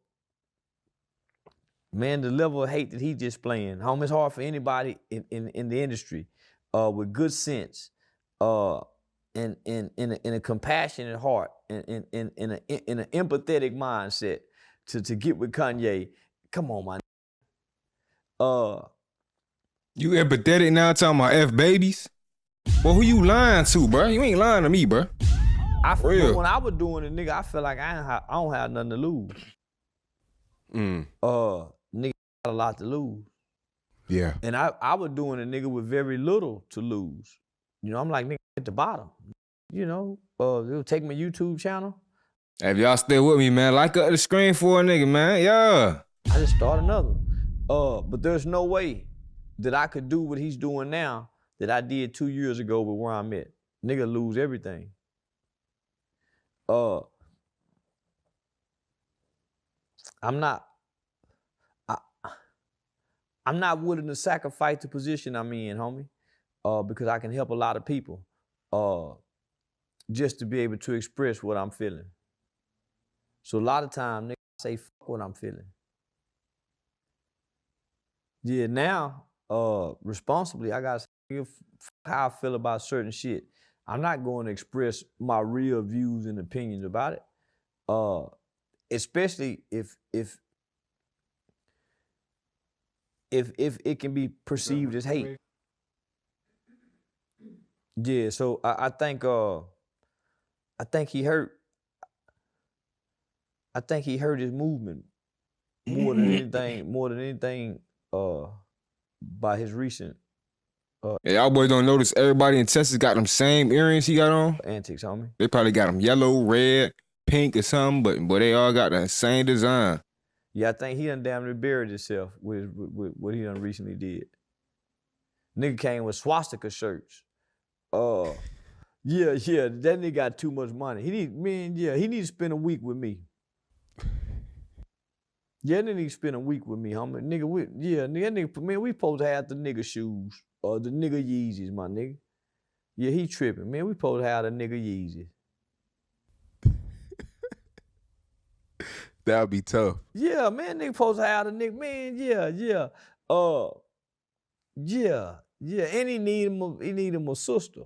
hate that he displaying. Homie, it's hard for anybody in the industry with good sense and in a compassionate heart and in an empathetic mindset to get with Kanye. Come on, my You empathetic now talking about F babies? Well, who you lying to, bro? You ain't lying to me, bro. When I was doing it, nigga, I feel like I don't have nothing to lose. Nigga got a lot to lose. Yeah. And I was doing it, nigga, with very little to lose. You know, I'm like, nigga, at the bottom. You know, they'll take my YouTube channel. Hey, if y'all still with me, man, like up the screen for a nigga, man. Yeah. I just start another. But there's no way that I could do what he's doing now that I did 2 years ago with where I'm at. Nigga lose everything. I'm not willing to sacrifice the position I'm in, homie, because I can help a lot of people just to be able to express what I'm feeling. So a lot of times, nigga, I say, fuck what I'm feeling. Yeah, now, responsibly, I gotta say how I feel about certain shit. I'm not going to express my real views and opinions about it, especially if it can be perceived as hate. Yeah, so I think he hurt. I think he hurt his movement more than anything by his recent Hey, y'all boys don't notice everybody in Texas got them same earrings he got on? antics, homie. They probably got them yellow, red, pink, or something, but they all got the same design. Yeah, I think he done damn near buried himself with what he done recently did. Nigga came with swastika shirts. Yeah, that nigga got too much money. He need to spend a week with me. Yeah, that nigga need to spend a week with me, homie. Nigga, we supposed to have the nigga shoes or the nigga Yeezys, my nigga. Yeah, he tripping, man. We supposed to have the nigga Yeezys. That would be tough. Yeah, man, nigga supposed to have the nigga, man, yeah. And he need him a sister.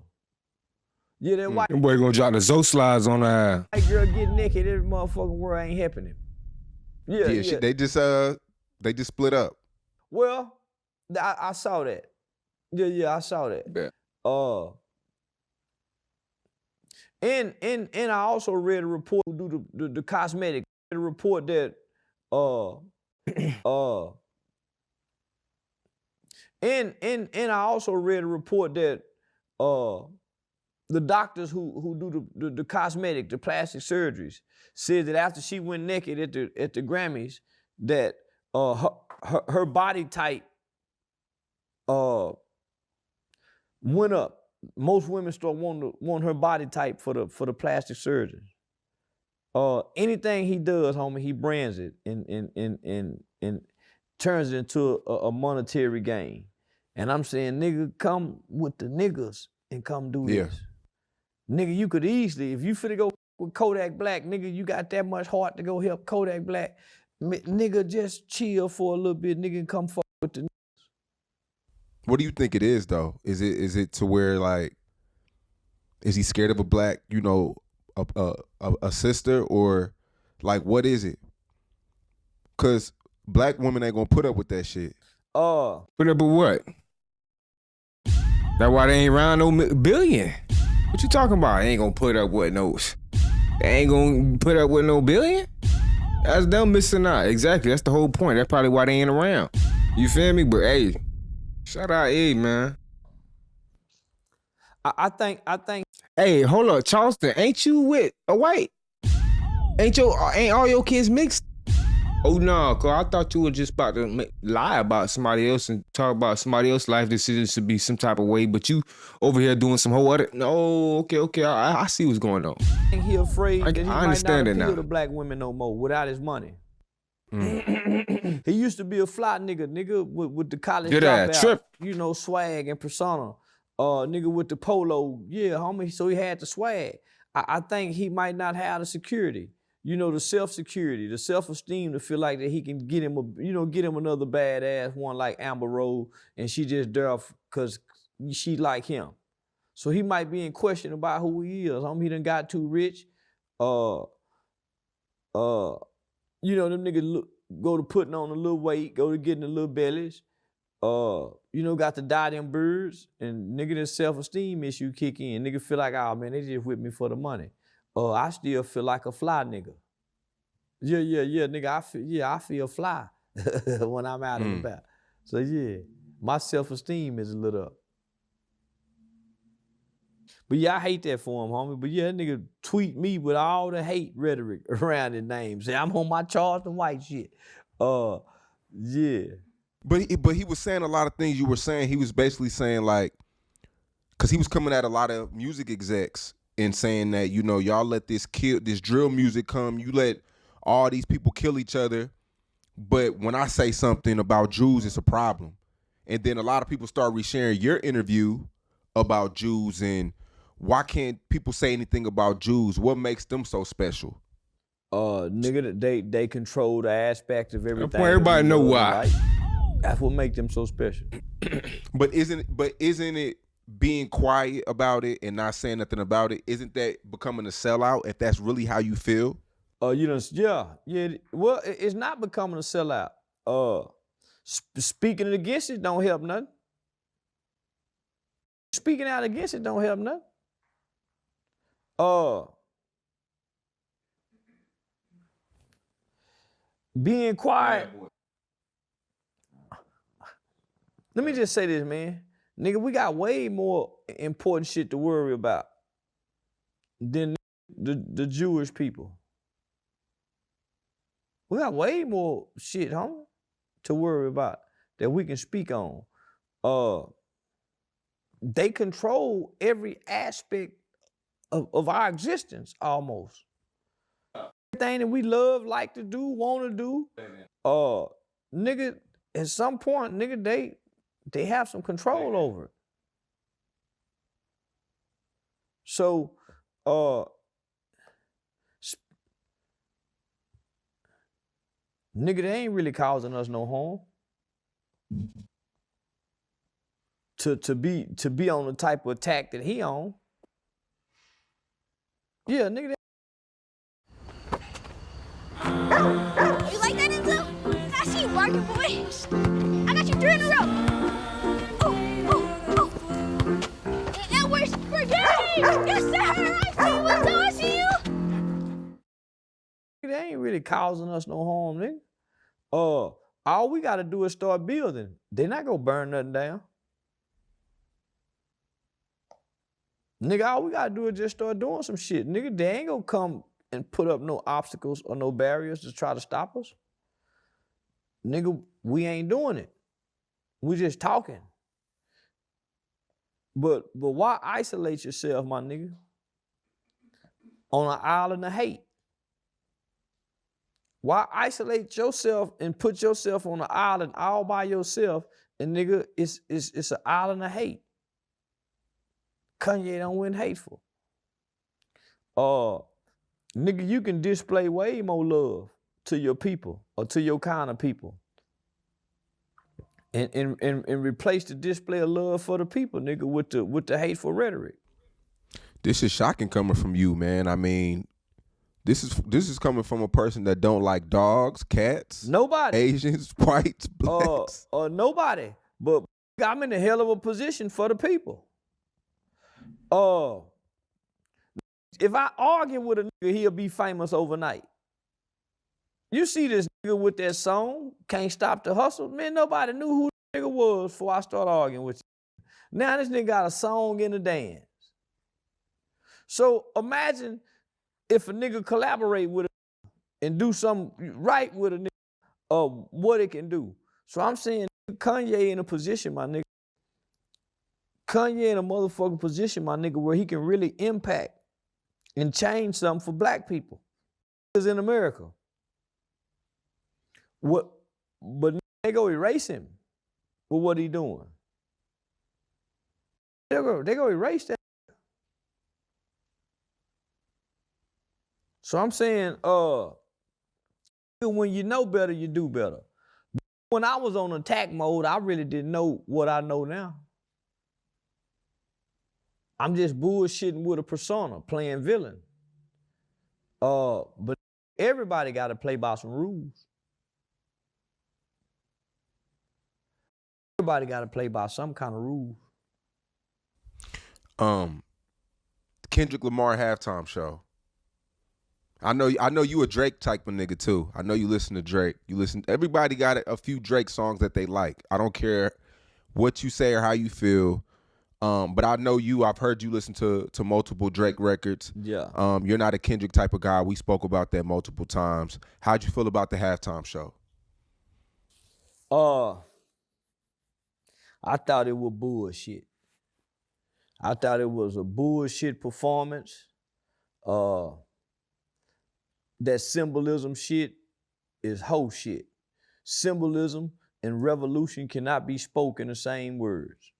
Yeah, that white That boy gonna drop the Zo slides on her. girl get naked, every motherfucking world ain't happening. Yeah. Shit, they just split up. Well, I saw that. Yeah, I saw that. Bet. And I also read a report who do the cosmetic. A report that and I also read a report that the doctors who do the cosmetic, the plastic surgeries, said that after she went naked at the Grammys, that her body type went up. Most women start wanting her body type for the plastic surgeon. Anything he does, homie, he brands it and turns it into a monetary gain. And I'm saying, nigga, come with the niggas and come do this. Nigga, you could easily, if you finna go with Kodak Black, nigga, you got that much heart to go help Kodak Black. Nigga, just chill for a little bit, nigga, and come fuck with the niggas. What do you think it is, though? Is it to where, like, is he scared of a black, a sister, or like, what is it? Because black women ain't gonna put up with that shit. Put up with what? That's why they ain't around no billion. What you talking about? They ain't gonna put up with no. They ain't gonna put up with no billion? That's them missing out. Exactly. That's the whole point. That's probably why they ain't around. You feel me? But hey, shout out A, man. I think. Hey, hold up, Charleston. Ain't you with a white? Ain't all your kids mixed? Oh no, cause I thought you were just about to lie about somebody else and talk about somebody else's life decisions should be some type of way, but you over here doing some whole other. No, okay, I see what's going on. I think he afraid that he I understand might it not now. appeal to black women no more without his money. He used to be a fly nigga with the college dropout, trip. Swag and persona. Nigga with the polo, yeah, homie. So he had the swag. I think he might not have the security. You know, the self-security, the self-esteem to feel like that he can get him another badass one like Amber Rose, and she just there because she like him. So he might be in question about who he is. He done got too rich. You know, them niggas go to putting on a little weight, go to getting a little bellies. You know, got to dye them birds, and nigga, this self-esteem issue kick in. Nigga feel like, oh man, they just with me for the money. I still feel like a fly nigga. Yeah, nigga, I feel fly when I'm out and about. So yeah, my self-esteem is lit up. But yeah, I hate that for him, homie. But yeah, that nigga tweet me with all the hate rhetoric around his name. Say, I'm on my Charleston white shit. Yeah. But he was saying a lot of things you were saying. He was basically saying like, because he was coming at a lot of music execs and saying that, you know, y'all let this drill music come, you let all these people kill each other, but when I say something about Jews, it's a problem. And then a lot of people start resharing your interview about Jews, and why can't people say anything about Jews? What makes them so special? Nigga, they control the aspect of everything. Everybody know why. Right? That's what makes them so special. But isn't it being quiet about it and not saying nothing about it? Isn't that becoming a sellout if that's really how you feel? Yeah. Well, it's not becoming a sellout. Speaking against it don't help nothing. Speaking out against it don't help nothing. Being quiet. Let me just say this, man. Nigga, we got way more important shit to worry about than the Jewish people. We got way more shit, homie, to worry about that we can speak on. They control every aspect of our existence, almost. Everything that we love, like to do, want to do. Nigga, at some point, nigga, they have some control over it. So, nigga, they ain't really causing us no harm. To be on the type of attack that he on. Yeah, nigga. You like that, Enzo? I see you barking, boy. I got you 3 in a row. Oh. And we're game! Yes, sir! I see you. They ain't really causing us no harm, nigga. All we gotta do is start building. They not gonna burn nothing down. Nigga, all we gotta do is just start doing some shit. Nigga, they ain't gonna come and put up no obstacles or no barriers to try to stop us. Nigga, we ain't doing it. We just talking. But why isolate yourself, my nigga, on an island of hate? Why isolate yourself and put yourself on an island all by yourself, and nigga, it's an island of hate. Kanye don't win hateful. Nigga, you can display way more love to your people or to your kind of people. And replace the display of love for the people, nigga, with the hateful rhetoric. This is shocking coming from you, man. I mean, this is coming from a person that don't like dogs, cats, nobody, Asians, whites, blacks. Nobody. But I'm in a hell of a position for the people. If I argue with a nigga, he'll be famous overnight. You see this nigga with that song, Can't Stop the Hustle? Man, nobody knew who the nigga was before I started arguing with you. Now this nigga got a song and a dance. So imagine if a nigga collaborate with a nigga and do something right with a nigga, what it can do. So I'm saying Kanye in a position, my nigga. Kanye in a motherfucking position, my nigga, where he can really impact and change something for black people. Because in America. But they go erase him with what he doing. They go erase that. So I'm saying, when you know better, you do better. When I was on attack mode, I really didn't know what I know now. I'm just bullshitting with a persona, playing villain. But everybody got to play by some rules. Everybody got to play by some kind of rules. Kendrick Lamar halftime show. I know you a Drake type of nigga too. I know you listen to Drake. Everybody got a few Drake songs that they like. I don't care what you say or how you feel. But I know I've heard you listen to multiple Drake records. Yeah. You're not a Kendrick type of guy. We spoke about that multiple times. How'd you feel about the halftime show? I thought it was bullshit. I thought it was a bullshit performance. That symbolism shit is hoe shit. Symbolism and revolution cannot be spoken the same words.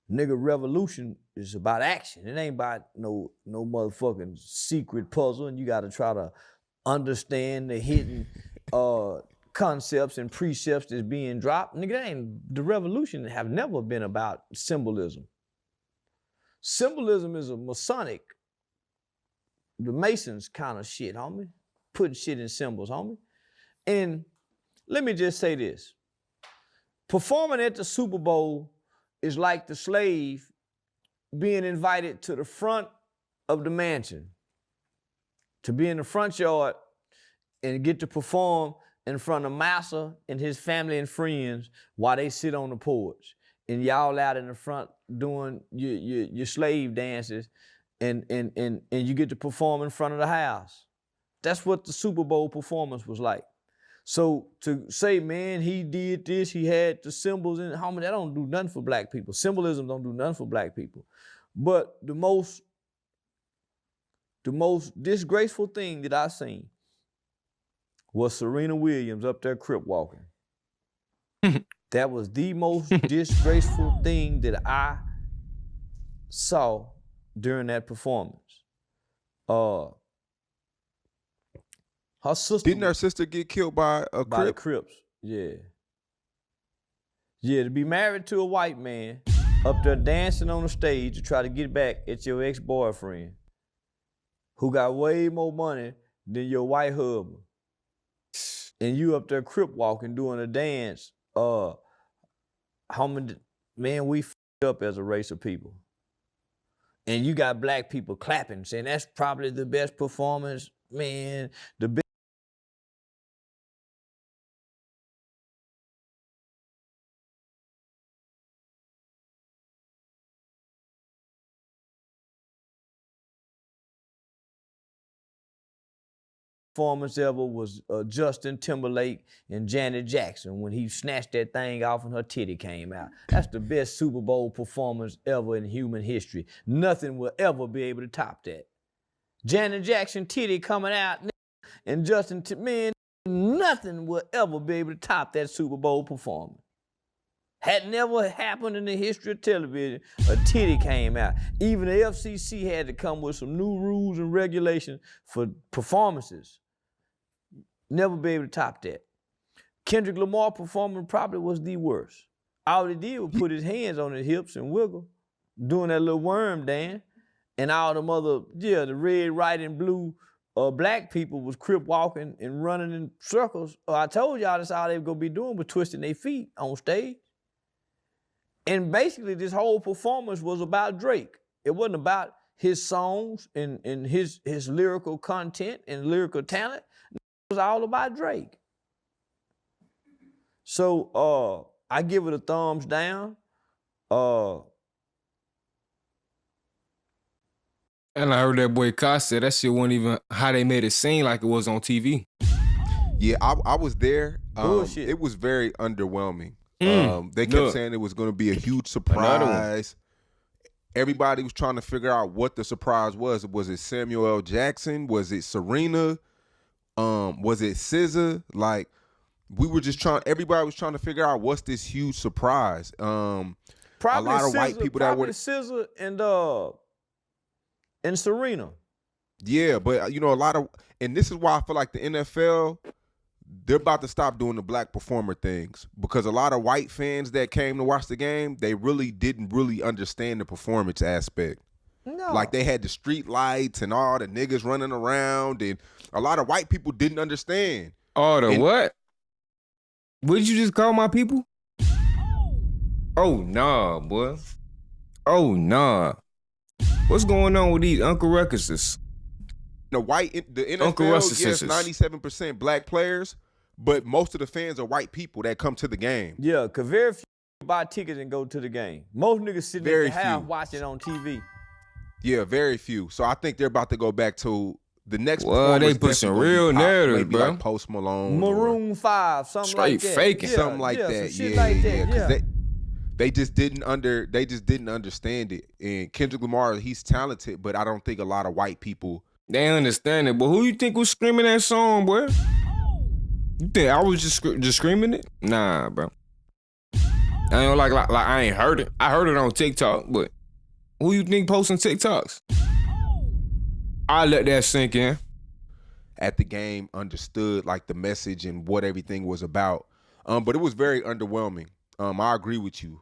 Nigga, revolution is about action. It ain't about no motherfucking secret puzzle and you gotta try to understand the hidden concepts and precepts that's being dropped. Nigga, the revolution have never been about symbolism. Symbolism is a Masonic, the Masons kind of shit, homie. Putting shit in symbols, homie. And let me just say this. Performing at the Super Bowl is like the slave being invited to the front of the mansion, to be in the front yard and get to perform in front of Massa and his family and friends while they sit on the porch. And y'all out in the front doing your slave dances and you get to perform in front of the house. That's what the Super Bowl performance was like. So to say, man, he did this, he had the symbols in it, homie, that don't do nothing for black people. Symbolism don't do nothing for black people. But the most disgraceful thing that I seen was Serena Williams up there crip walking. That was the most disgraceful thing that I saw during that performance. Her sister. Didn't her sister get killed by a Crip? By the Crips, yeah. Yeah, to be married to a white man up there dancing on the stage to try to get back at your ex-boyfriend who got way more money than your white husband. And you up there crip walking, doing a dance. Man, we f***ed up as a race of people. And you got black people clapping, saying that's probably the best performance, man. The best performance ever was Justin Timberlake and Janet Jackson when he snatched that thing off and her titty came out. That's the best Super Bowl performance ever in human history. Nothing will ever be able to top that. Janet Jackson titty coming out and Justin, man, nothing will ever be able to top that Super Bowl performance. Had never happened in the history of television, a titty came out. Even the FCC had to come with some new rules and regulations for performances. Never be able to top that. Kendrick Lamar performing probably was the worst. All he did was put his hands on his hips and wiggle, doing that little worm dance. And all them other, the red, white, and blue black people was crip walking and running in circles. I told y'all that's all they were gonna be doing, was twisting their feet on stage. And basically this whole performance was about Drake. It wasn't about his songs and his lyrical content and lyrical talent. It was all about Drake. So I give it a thumbs down. And I heard that boy Kai said that shit wasn't even how they made it seem like it was on TV. Yeah, I was there. Bullshit. It was very underwhelming. They kept saying it was going to be a huge surprise. Everybody was trying to figure out what the surprise was. Was it Samuel L. Jackson? Was it Serena? Was it SZA? Like, we were just everybody was trying to figure out what's this huge surprise. Probably a lot of white people that were SZA and Serena. Yeah, but you know, a lot of, and this is why I feel like the NFL, they're about to stop doing the black performer things because a lot of white fans that came to watch the game, they really didn't really understand the performance aspect. No. Like they had the street lights and all the niggas running around, and a lot of white people didn't understand. Oh, the And- what? What did you just call my people? Oh, nah, boy. Oh, nah. What's going on with these Uncle Ruckuses? The Uncle NFL Russ's gets sisters. 97% black players, but most of the fans are white people that come to the game. Yeah, because very few buy tickets and go to the game. Most niggas sitting Very at the house few. watching on TV. Yeah, very few. So I think they're about to go back to the next. Well, they performers put some definitely gonna real be pop, narratives, maybe bro. like Post Malone, or Maroon 5, something Straight like that. faking. Yeah, something like yeah, that. Some shit Yeah, like yeah, that. because Yeah. they just didn't understand it. And Kendrick Lamar, he's talented, but I don't think a lot of white people. They understand it, but who you think was screaming that song, boy? You think I was just screaming it? Nah, bro. I ain't like I ain't heard it. I heard it on TikTok, but who you think posting TikToks? I let that sink in. At the game understood like the message and what everything was about. But it was very underwhelming. I agree with you.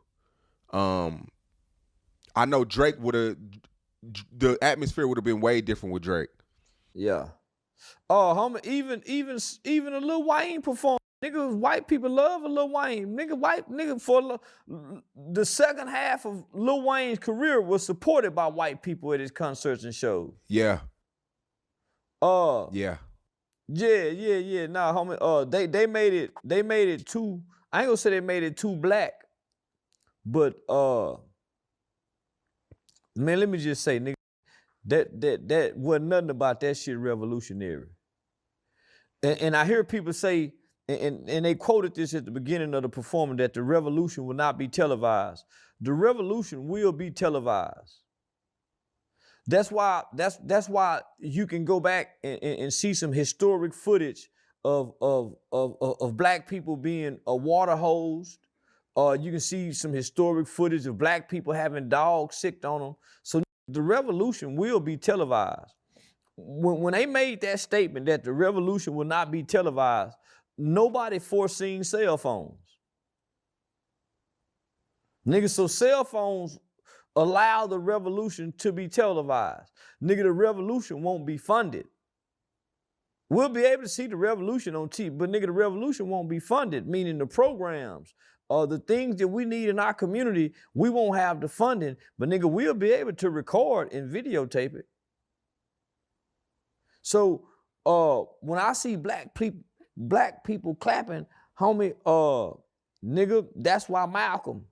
I know Drake the atmosphere would have been way different with Drake. Yeah. Oh, homie, even a Lil Wayne performance. Nigga, white people love a Lil Wayne. Nigga, for the second half of Lil Wayne's career was supported by white people at his concerts and shows. Yeah. Yeah. Yeah. Nah, homie. They made it too. I ain't gonna say they made it too black, but man, let me just say, nigga, that wasn't nothing about that shit revolutionary. And I hear people say, and they quoted this at the beginning of the performance, that the revolution will not be televised. The revolution will be televised. That's why you can go back and see some historic footage of black people being water hosed. You can see some historic footage of black people having dogs sicked on them. So the revolution will be televised. When they made that statement that the revolution will not be televised, nobody foreseen cell phones. Nigga, so cell phones allow the revolution to be televised. Nigga, the revolution won't be funded. We'll be able to see the revolution on TV, but nigga, the revolution won't be funded, meaning the programs or the things that we need in our community, we won't have the funding, but nigga, we'll be able to record and videotape it. So when I see black people clapping, homie, nigga, that's why Malcolm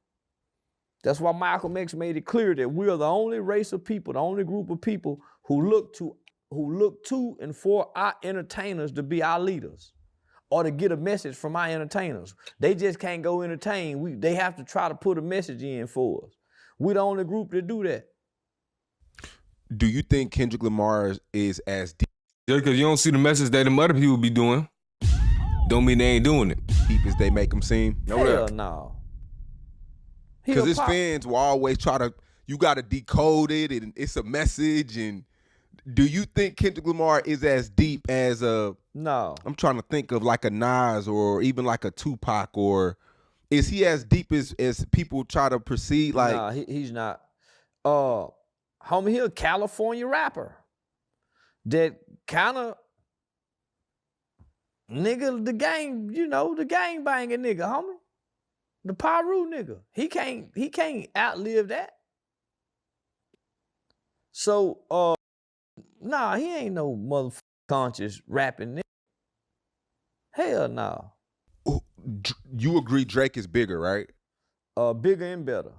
X made it clear that we are the only race of people, the only group of people who look to and for our entertainers to be our leaders or to get a message from our entertainers. They just can't go entertain. They have to try to put a message in for us. We're the only group that do that. Do you think Kendrick Lamar is as Just because you don't see the message that them other people be doing, don't mean they ain't doing it. deep as they make him seem? Hell no. Because his fans will always try to, you got to decode it and it's a message. And do you think Kendrick Lamar is as deep as No. I'm trying to think of like a Nas or even like a Tupac, or is he as deep as people try to perceive? Like, Nah, he's not. Homie, he a California rapper that kind of, nigga, the gang banging nigga, homie. The Pyru nigga. He can't outlive that. So, nah, he ain't no motherfucking conscious rapping nigga. Hell no. you agree Drake is bigger, right? Bigger and better.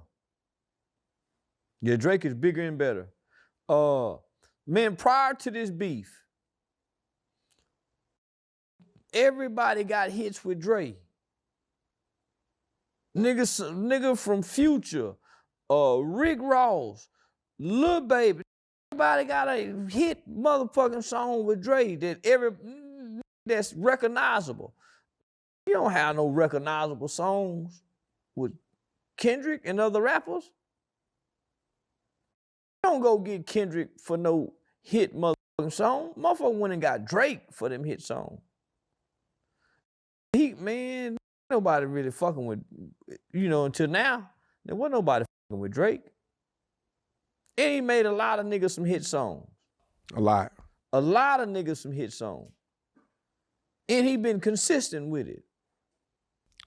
Yeah, Drake is bigger and better. Man, prior to this beef, everybody got hits with Dre. Nigga from Future, Rick Ross, Lil Baby, everybody got a hit motherfucking song with Dre that's recognizable. You don't have no recognizable songs with Kendrick and other rappers. You don't go get Kendrick for no hit motherfucking song. Motherfucker went and got Drake for them hit songs. Man, nobody really fucking with, until now, there wasn't nobody fucking with Drake. And he made a lot of niggas some hit songs. A lot. A lot of niggas some hit songs. And he been consistent with it.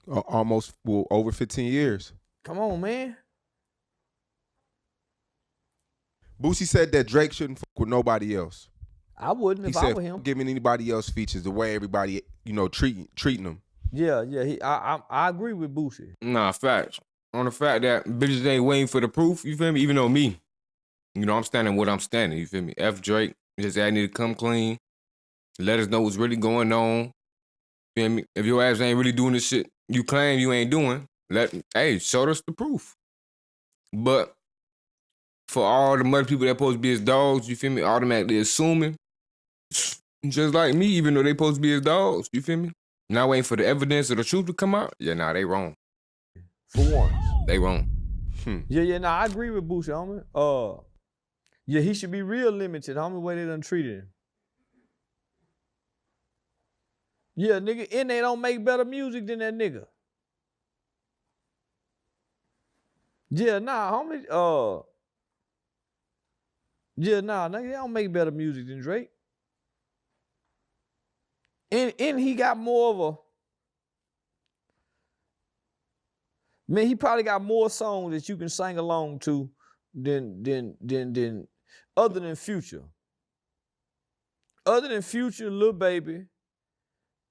Almost over 15 years. Come on, man. Boosie said that Drake shouldn't fuck with nobody else. I wouldn't He if I said were him. giving anybody else features the way everybody, treating them. Yeah. I agree with Boosie. Nah, facts. On the fact that bitches ain't waiting for the proof, you feel me? Even though me, I'm standing what I'm standing, you feel me? F Drake, just I need to come clean. Let us know what's really going on. Feel me? If your ass ain't really doing the shit you claim you ain't doing, show us the proof. But for all the mother people that supposed to be his dogs, you feel me? Automatically assuming, just like me, even though they supposed to be his dogs, you feel me? Not waiting for the evidence or the truth to come out. Yeah, nah, they wrong. For once. They wrong. Yeah, I agree with Boosie, homie. Yeah, he should be real limited, homie, the way they done treated him. Yeah, nigga, and they don't make better music than that nigga. Yeah, nah, homie, yeah, nah, nigga, they don't make better music than Drake. And he got more of a, man, he probably got more songs that you can sing along to than other than Future. Other than Future, Lil Baby,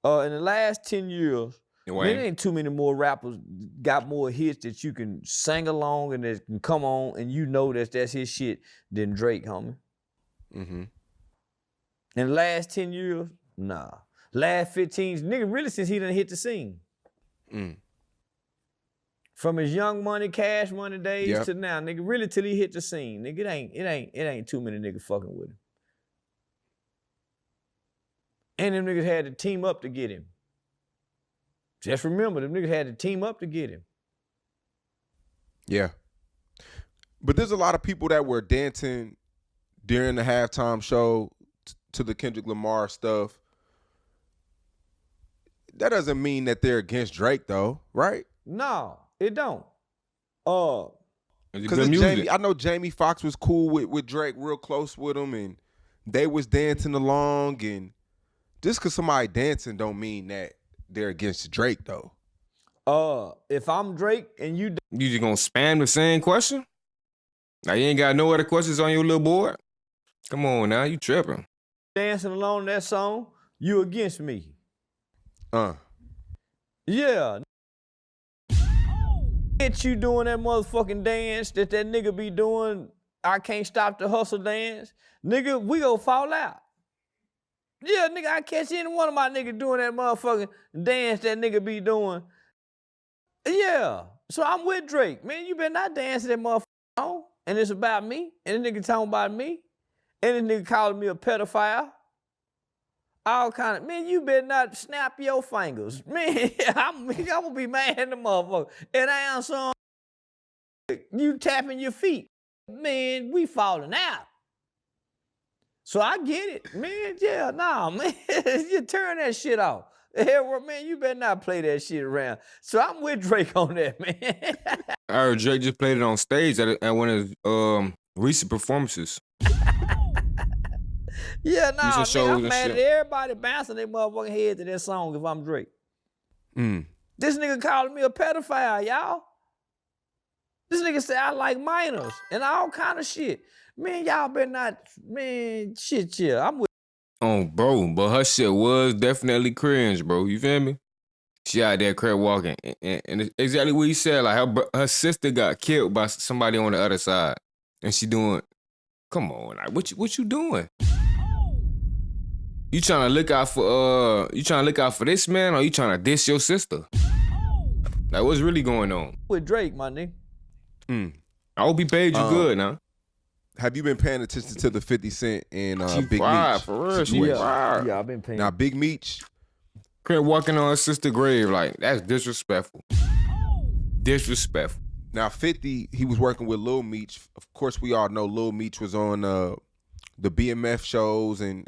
in the last 10 years, man, there ain't too many more rappers got more hits that you can sing along and that can come on and that's his shit than Drake, homie. Mm-hmm. In the last 10 years, nah. Last 15, nigga, really since he done hit the scene. From his Young Money, Cash Money days to now, nigga, really till he hit the scene. Nigga, it ain't too many niggas fucking with him. And them niggas had to team up to get him. Just remember, them niggas had to team up to get him. Yeah. But there's a lot of people that were dancing during the halftime show to the Kendrick Lamar stuff. That doesn't mean that they're against Drake, though, right? No, it don't. Because I know Jamie Foxx was cool with Drake, real close with him, and they was dancing along. And just because somebody dancing don't mean that they're against Drake, though. If I'm Drake and you just gonna spam the same question? Now you ain't got no other questions on your little board? Come on now, you tripping. Dancing along that song, you against me. Yeah. Get you doing that motherfucking dance that nigga be doing, I can't stop the hustle dance. Nigga, we gonna fall out. Yeah, nigga, I catch any one of my niggas doing that motherfucking dance that nigga be doing. Yeah. So I'm with Drake. Man, you better not dance to that motherfucking song. And it's about me. And the nigga talking about me. And the nigga calling me a pedophile. All kind of, man, you better not snap your fingers. Man, I'm gonna be mad at the motherfucker. And I am some, you tapping your feet. Man, we falling out. So I get it, man. Yeah, nah, man. You turn that shit off. Hell, man, you better not play that shit around. So I'm with Drake on that, man. I heard Drake just played it on stage at one of his recent performances. Yeah, nah, man, I'm mad at everybody bouncing their motherfucking head to that song if I'm Drake. This nigga calling me a pedophile, y'all. This nigga say I like minors and all kind of shit. Man, y'all better not, man, shit, yeah. I'm with. Oh, bro, but her shit was definitely cringe, bro. You feel me? She out there crab walking. And it's exactly what you said. Like, her sister got killed by somebody on the other side. And she doing, come on, like, what you doing? You trying to look out for this man, or you trying to diss your sister? Like, what's really going on? With Drake, my nigga. I hope he paid you good now. Have you been paying attention to the 50 Cent and Big Meech? For real, Yeah, I've been paying. Now, Big Meech, Crip walking on his sister's grave, like, that's disrespectful. Disrespectful. Now, 50, he was working with Lil Meech. Of course, we all know Lil Meech was on the BMF shows and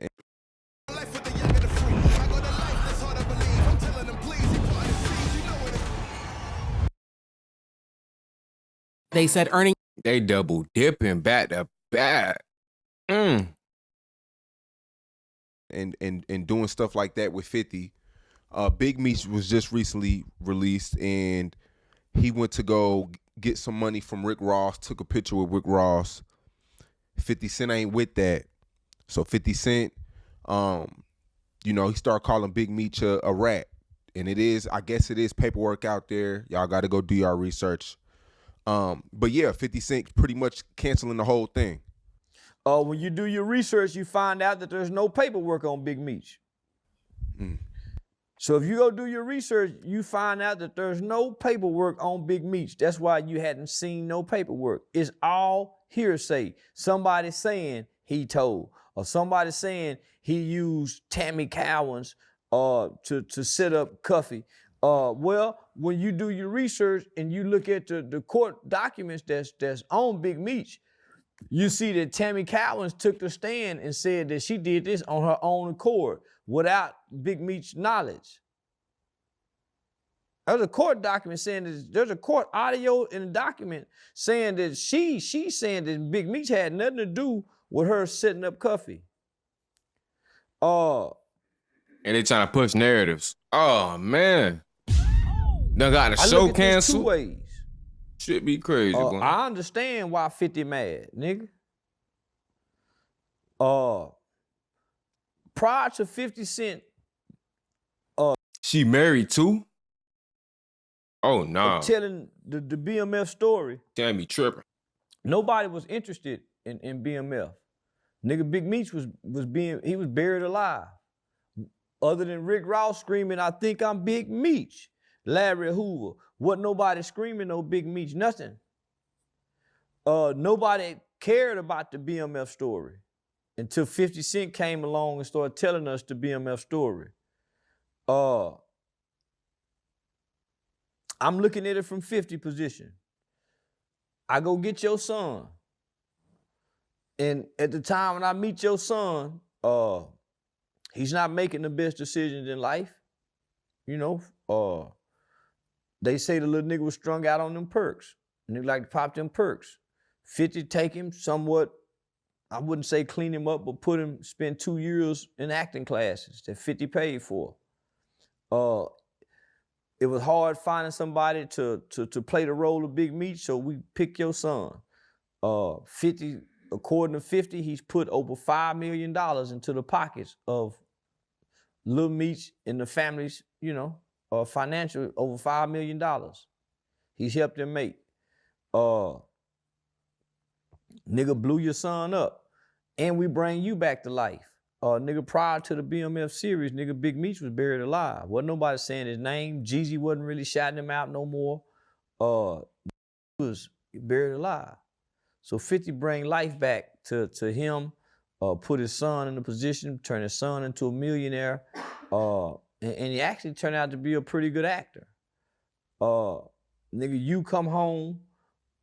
They said earning. They double dipping back to back. and doing stuff like that with 50. Big Meech was just recently released, and he went to go get some money from Rick Ross, took a picture with Rick Ross. 50 Cent ain't with that. So 50 Cent, he started calling Big Meech a rat. And I guess it is paperwork out there. Y'all got to go do your research. But yeah, 50 Cent pretty much canceling the whole thing. When you do your research, you find out that there's no paperwork on Big Meech. So if you go do your research, you find out that there's no paperwork on Big Meech. That's why you hadn't seen no paperwork. It's all hearsay. Somebody saying he told, or somebody saying he used Tammy Cowan's to set up Cuffy. Well, when you do your research and you look at the court documents that's on Big Meech, you see that Tammy Cowans took the stand and said that she did this on her own accord without Big Meech's knowledge. There's a court document saying that there's a court audio in a document saying that she's saying that Big Meech had nothing to do with her setting up Cuffy. And they trying to push narratives. Oh man. Done got the show canceled. 2 ways. Shit be crazy, boy. I understand why 50 mad, nigga. Prior to 50 Cent, She married too? Oh no. telling the BMF story, Damn, me tripping. nobody was interested in BMF. Nigga, Big Meech was buried alive. Other than Rick Ross screaming, "I think I'm Big Meech." Larry Hoover, wasn't nobody screaming no Big Meech, nothing. Nobody cared about the BMF story until 50 Cent came along and started telling us the BMF story. I'm looking at it from 50 position. I go get your son. And at the time when I meet your son, he's not making the best decisions in life. They say the little nigga was strung out on them perks. Nigga like to pop them perks. 50 take him somewhat, I wouldn't say clean him up, but spend 2 years in acting classes that 50 paid for. It was hard finding somebody to play the role of Big Meech, so we pick your son. 50, according to 50, he's put over $5 million into the pockets of Lil Meech and the family's, financial, over $5 million. He's helped them make. Nigga blew your son up, and we bring you back to life. Nigga, prior to the BMF series, nigga, Big Meech was buried alive. Wasn't nobody saying his name. Jeezy wasn't really shouting him out no more. He was buried alive. So 50 bring life back to him, put his son in a position, turn his son into a millionaire, and he actually turned out to be a pretty good actor. Nigga, you come home,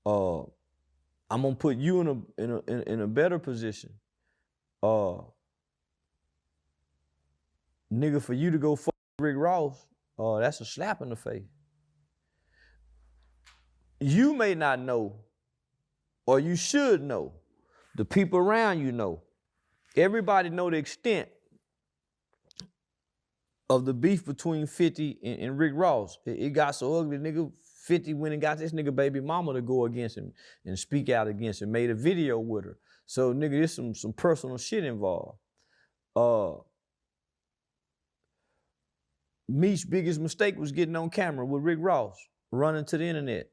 I'm gonna put you in a better position. Nigga, for you to go fuck Rick Ross, that's a slap in the face. You may not know, or you should know. The people around you know. Everybody know the extent of the beef between 50 and Rick Ross. It got so ugly, nigga. 50 went and got this nigga baby mama to go against him and speak out against him, made a video with her. So nigga, there's some personal shit involved. Meech's biggest mistake was getting on camera with Rick Ross, running to the internet.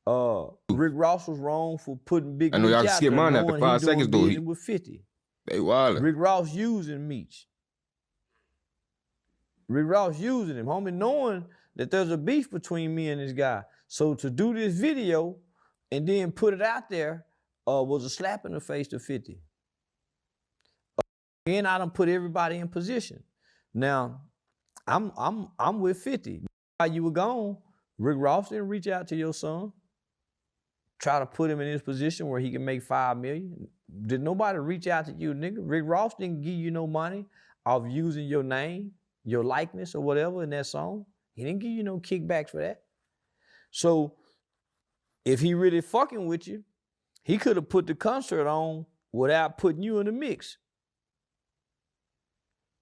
Rick Ross was wrong for putting Big Meech out there. I know y'all skip mine after 5 seconds though. With 50. They wildin'. Rick Ross using Meech. Rick Ross using him, homie, knowing that there's a beef between me and this guy. So to do this video and then put it out there was a slap in the face to 50. And I done put everybody in position. Now, I'm with 50. While you were gone, Rick Ross didn't reach out to your son. try to put him in this position where he can make $5 million? Did nobody reach out to you, nigga? Rick Ross didn't give you no money off using your name, your likeness or whatever in that song. He didn't give you no kickbacks for that. So if he really fucking with you, he could have put the concert on without putting you in the mix.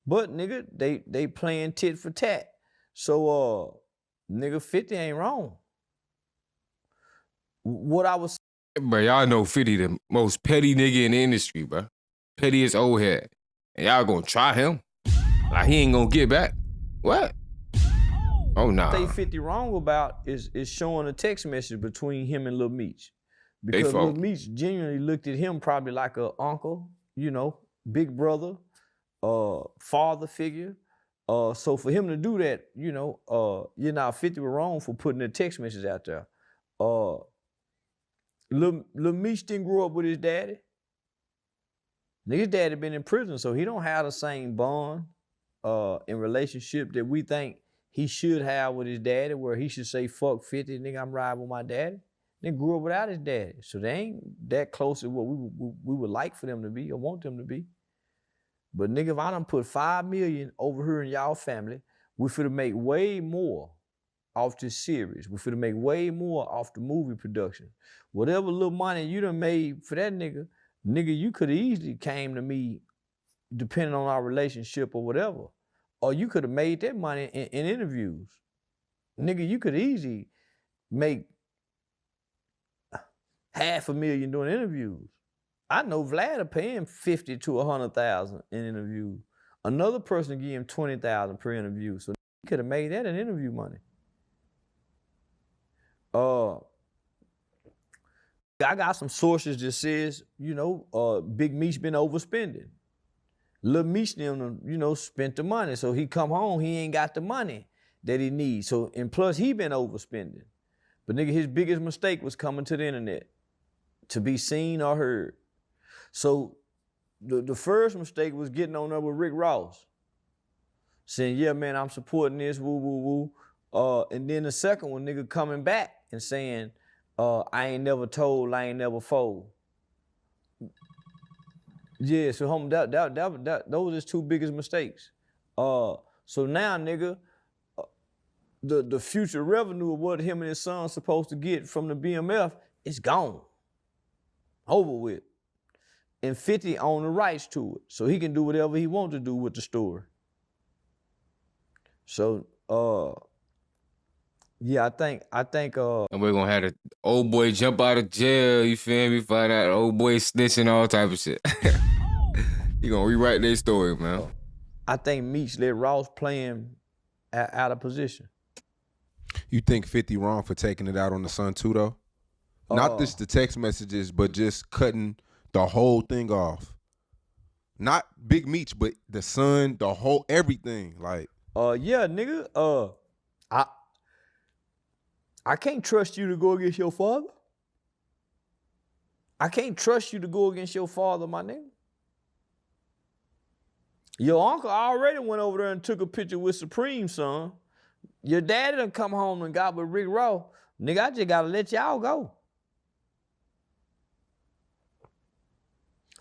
But nigga, they playing tit for tat. So nigga, 50 ain't wrong. What I was Bro, y'all know 50 the most petty nigga in the industry, bro. Pettiest old head. And y'all gonna try him? Like he ain't gonna get back? What? Oh, nah. What 50 wrong about is showing a text message between him and Lil Meech. Because Lil Meech genuinely looked at him probably like an uncle, you know, big brother, father figure. So for him to do that, you know, you're not 50 wrong for putting a text message out there. Lil Meech didn't grow up with his daddy. His daddy been in prison, so he don't have the same bond in relationship that we think he should have with his daddy, where he should say, fuck 50, nigga, I'm riding with my daddy. They grew up without his daddy, so they ain't that close to what we would like for them to be or want them to be. But nigga, if I done put $5 million over here in y'all family, we finna make way more off this series. We finna make way more off the movie production. Whatever little money you done made for that nigga, you could have easily came to me depending on our relationship or whatever. Or you could have made that money in interviews. Nigga, you could easily make $500,000 doing interviews. I know Vlad are paying $50,000 to $100,000 in interviews. Another person give him $20,000 per interview. So he could have made that in interview money. I got some sources that says, you know, Big Meech been overspending. Lil Meech them, you know, spent the money. So he come home, he ain't got the money that he needs. So, and plus he been overspending. But nigga, his biggest mistake was coming to the internet to be seen or heard. So the first mistake was getting on up with Rick Ross, saying, yeah, man, I'm supporting this, woo, woo, woo. And then the second one, nigga, coming back and saying, I ain't never told, I ain't never fold. Yeah, so homie, those are his two biggest mistakes. So now, nigga, the future revenue of what him and his son's supposed to get from the BMF is gone. Over with. And 50 own the rights to it. So he can do whatever he wants to do with the story. So, yeah, I think. And we're gonna have the old boy jump out of jail, you feel me? Find out old boy snitching, all type of shit. You gonna rewrite their story, man. I think Meech let Ross play him out of position. You think 50 wrong for taking it out on the son too, though? Not just the text messages, but just cutting the whole thing off. Not Big Meech, but the son, the whole everything. Like, yeah, nigga. I can't trust you to go against your father. I can't trust you to go against your father, my nigga. Your uncle already went over there and took a picture with Supreme, son. Your daddy done come home and got with Rick Ross. Nigga, I just gotta let y'all go.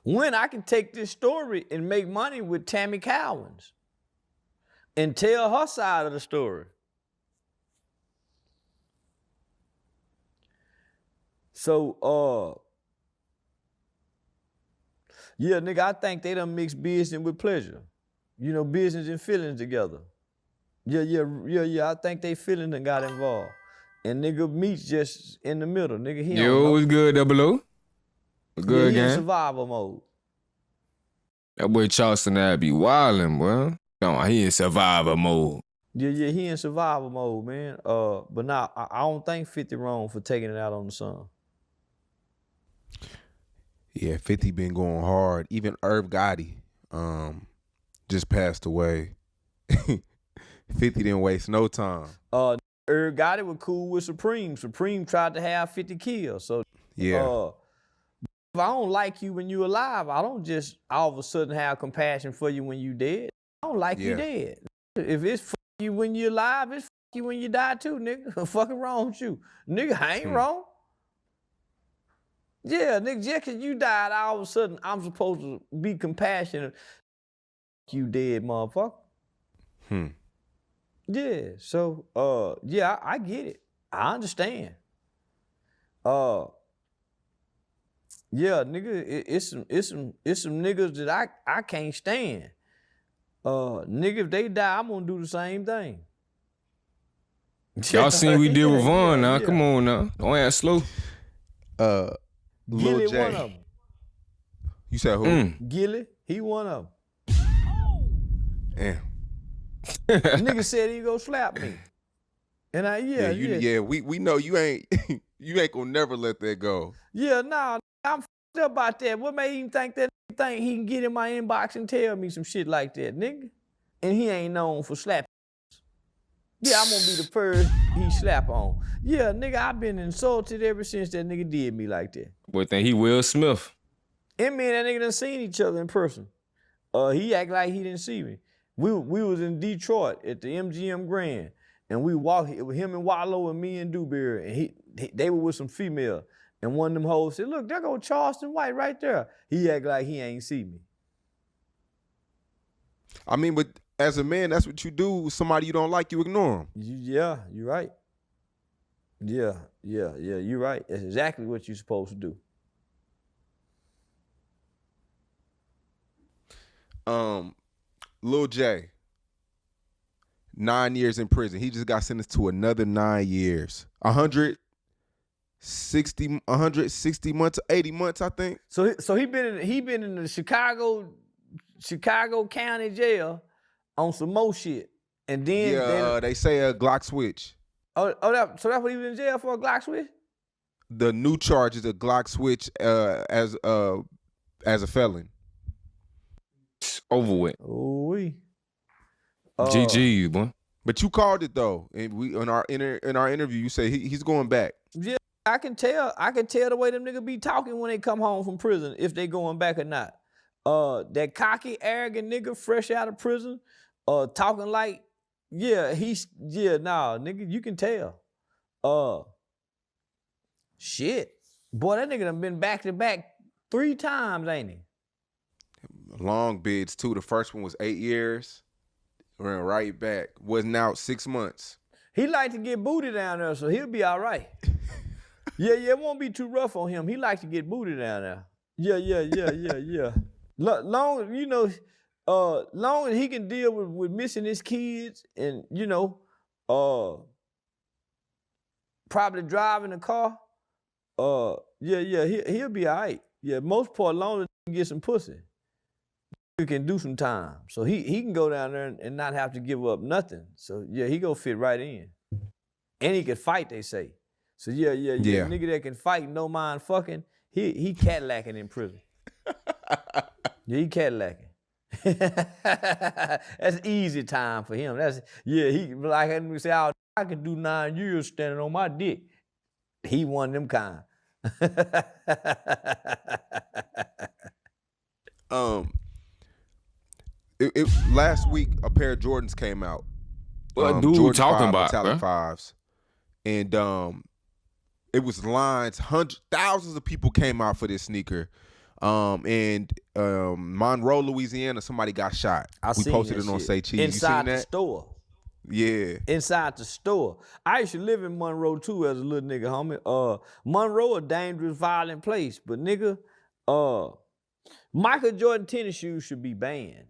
When I can take this story and make money with Tammy Cowens and tell her side of the story. So, yeah, nigga, I think they done mix business with pleasure. You know, business and feelings together. Yeah, I think they feelings done got involved. And nigga, Meech just in the middle. Nigga, he Yo, what's good, Double O? What's good, he in gang? survival mode. That boy Charleston that be wildin', boy. No, he in survivor mode. Yeah, he in survival mode, man. But nah, I don't think 50 wrong for taking it out on the son. yeah, 50 been going hard. Even Irv Gotti just passed away. 50 didn't waste no time. Irv Gotti was cool with Supreme. Supreme tried to have 50 kills. So Yeah. if I don't like you when you alive, I don't just all of a sudden have compassion for you when you dead. I don't like you dead. If it's fuck you when you alive, it's fuck you when you die too, nigga. Fucking wrong with you. Nigga, I ain't wrong. Yeah, nigga, just cause you died, all of a sudden I'm supposed to be compassionate. You dead, motherfucker. Yeah, so yeah, I get it. I understand. Yeah, nigga, it's some niggas that I can't stand. Nigga, if they die, I'm gonna do the same thing. Y'all seen we did with Vaughn now. yeah. Come on now. Don't act slow. Lil Gillie, J. one of them. You said who? Gillie, he one of them. Damn. Nigga said he go slap me. And We know you ain't you ain't gonna never let that go. Yeah, nah, I'm f***ed up about that. What made him think that think he can get in my inbox and tell me some shit like that, nigga? And he ain't known for slapping. Yeah, I'm gonna be the first he slap on. Yeah, nigga, I've been insulted ever since that nigga did me like that. Boy, think he Will Smith. And me and that nigga done seen each other in person. He act like he didn't see me. We was in Detroit at the MGM Grand, and we walked with him and Wallo and me and Dewberry, and they were with some female. And one of them hoes said, look, there go Charleston White right there. He act like he ain't see me. I mean, but as a man, that's what you do. Somebody you don't like, you ignore them. Yeah, you're right. Yeah, you're right. That's exactly what you're supposed to do. Lil J, 9 years in prison. He just got sentenced to another 9 years. 160 months, 80 months, I think. So he been in the Chicago County jail on some more shit. And then they say a Glock switch. So that's what he was in jail for, a Glock switch? The new charge is a Glock switch as a felon. Over with. Ooh-wee. GG, boy. But you called it though, and we in our interview you say he's going back. Yeah, I can tell the way them niggas be talking when they come home from prison, if they going back or not. That cocky, arrogant nigga fresh out of prison, talking like, nigga, you can tell. Shit. Boy, that nigga done been back to back 3 times, ain't he? Long bids too. The first one was 8 years. Ran right back. Wasn't out 6 months. He like to get booty down there, so he'll be all right. Yeah, it won't be too rough on him. He like to get booty down there. Yeah. Long as he can deal with missing his kids and, probably driving a car, he'll be all right. Yeah, most part, long as he can get some pussy, he can do some time. So he can go down there and not have to give up nothing. So yeah, he gonna fit right in. And he can fight, they say. So yeah. Nigga that can fight, no mind fucking, he Cadillacing in prison. Yeah, he Cadillacing. That's easy time for him. He like we say, I can do 9 years standing on my dick. He one of them kind. Last week a pair of Jordans came out. What dude Jordan talking 5 about, metallic bro? 5s. And it was lines, thousands of people came out for this sneaker. Monroe, Louisiana, somebody got shot. We posted it on Say Cheese. Inside you seen that? the store. Yeah. Inside the store. I used to live in Monroe too as a little nigga, homie. Monroe a dangerous, violent place, but nigga, Michael Jordan tennis shoes should be banned.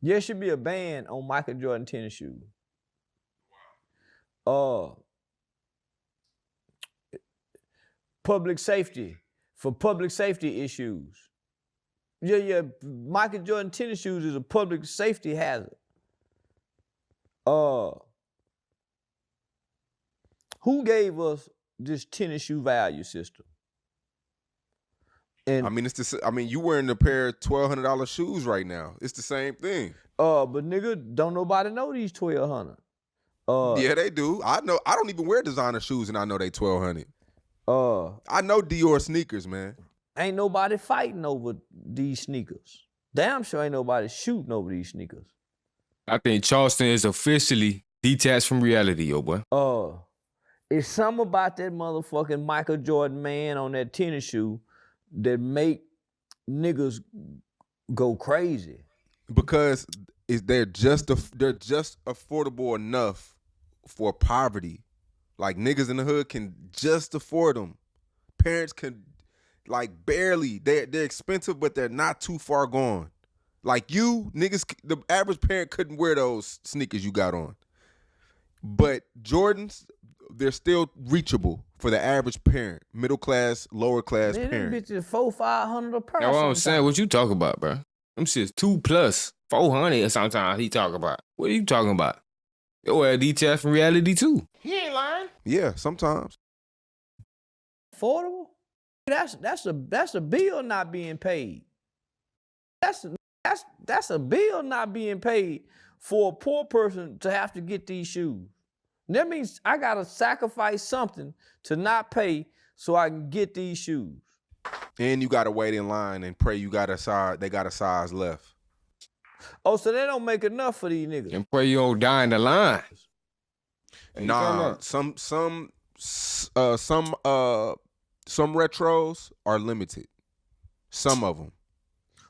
There should be a ban on Michael Jordan tennis shoes. Public safety, for public safety issues. Yeah, Michael Jordan tennis shoes is a public safety hazard. Who gave us this tennis shoe value system? And I mean, you wearing a pair of $1,200 shoes right now. It's the same thing. but nigga, don't nobody know these 1,200. Yeah, they do. I know. I don't even wear designer shoes, and I know they 1,200. I know Dior sneakers, man. Ain't nobody fighting over these sneakers. Damn sure ain't nobody shooting over these sneakers. I think Charleston is officially detached from reality, yo, boy. It's something about that motherfucking Michael Jordan man on that tennis shoe that make niggas go crazy. Because they're just affordable enough for poverty. Like niggas in the hood can just afford them. Parents can like barely. They're expensive, but they're not too far gone. Like you niggas, the average parent couldn't wear those sneakers you got on. But Jordans, they're still reachable for the average parent, middle class, lower class Man, parent. them bitches $400-500 a pair. That's what I'm sometimes. saying. What you talking about, bro? Them shit's 2+, 400 sometimes he talk about. What are you talking about? Your ass detached from reality too. Yeah, sometimes. Affordable? That's a bill not being paid. That's a bill not being paid for a poor person to have to get these shoes. That means I gotta sacrifice something to not pay so I can get these shoes. And you gotta wait in line and pray they got a size left. Oh, so they don't make enough for these niggas. And pray you don't die in the line. Nah, some retros are limited. Some of them.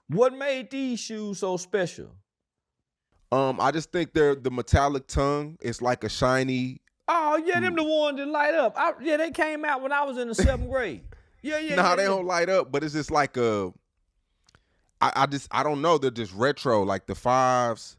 What made these shoes so special? I just think they're the metallic tongue. It's like a shiny. Oh yeah, them the ones that light up. They came out when I was in the 7th grade. Yeah. They don't light up, but it's just like a. I don't know. They're just retro, like the 5s.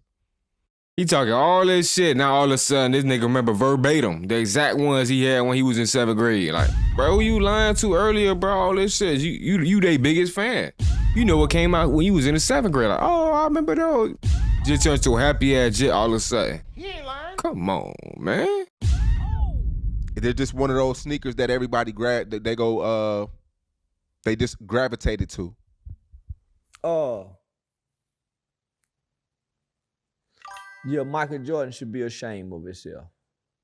He talking all this shit. Now all of a sudden, this nigga remember verbatim the exact ones he had when he was in 7th grade. Like, bro, you lying to earlier, bro? All this shit. You their biggest fan. You know what came out when you was in the 7th grade? Like, oh, I remember those. Just turns to a happy ass jit all of a sudden. He ain't lying. Come on, man. They're just one of those sneakers that everybody they just gravitated to. Yeah, Michael Jordan should be ashamed of himself.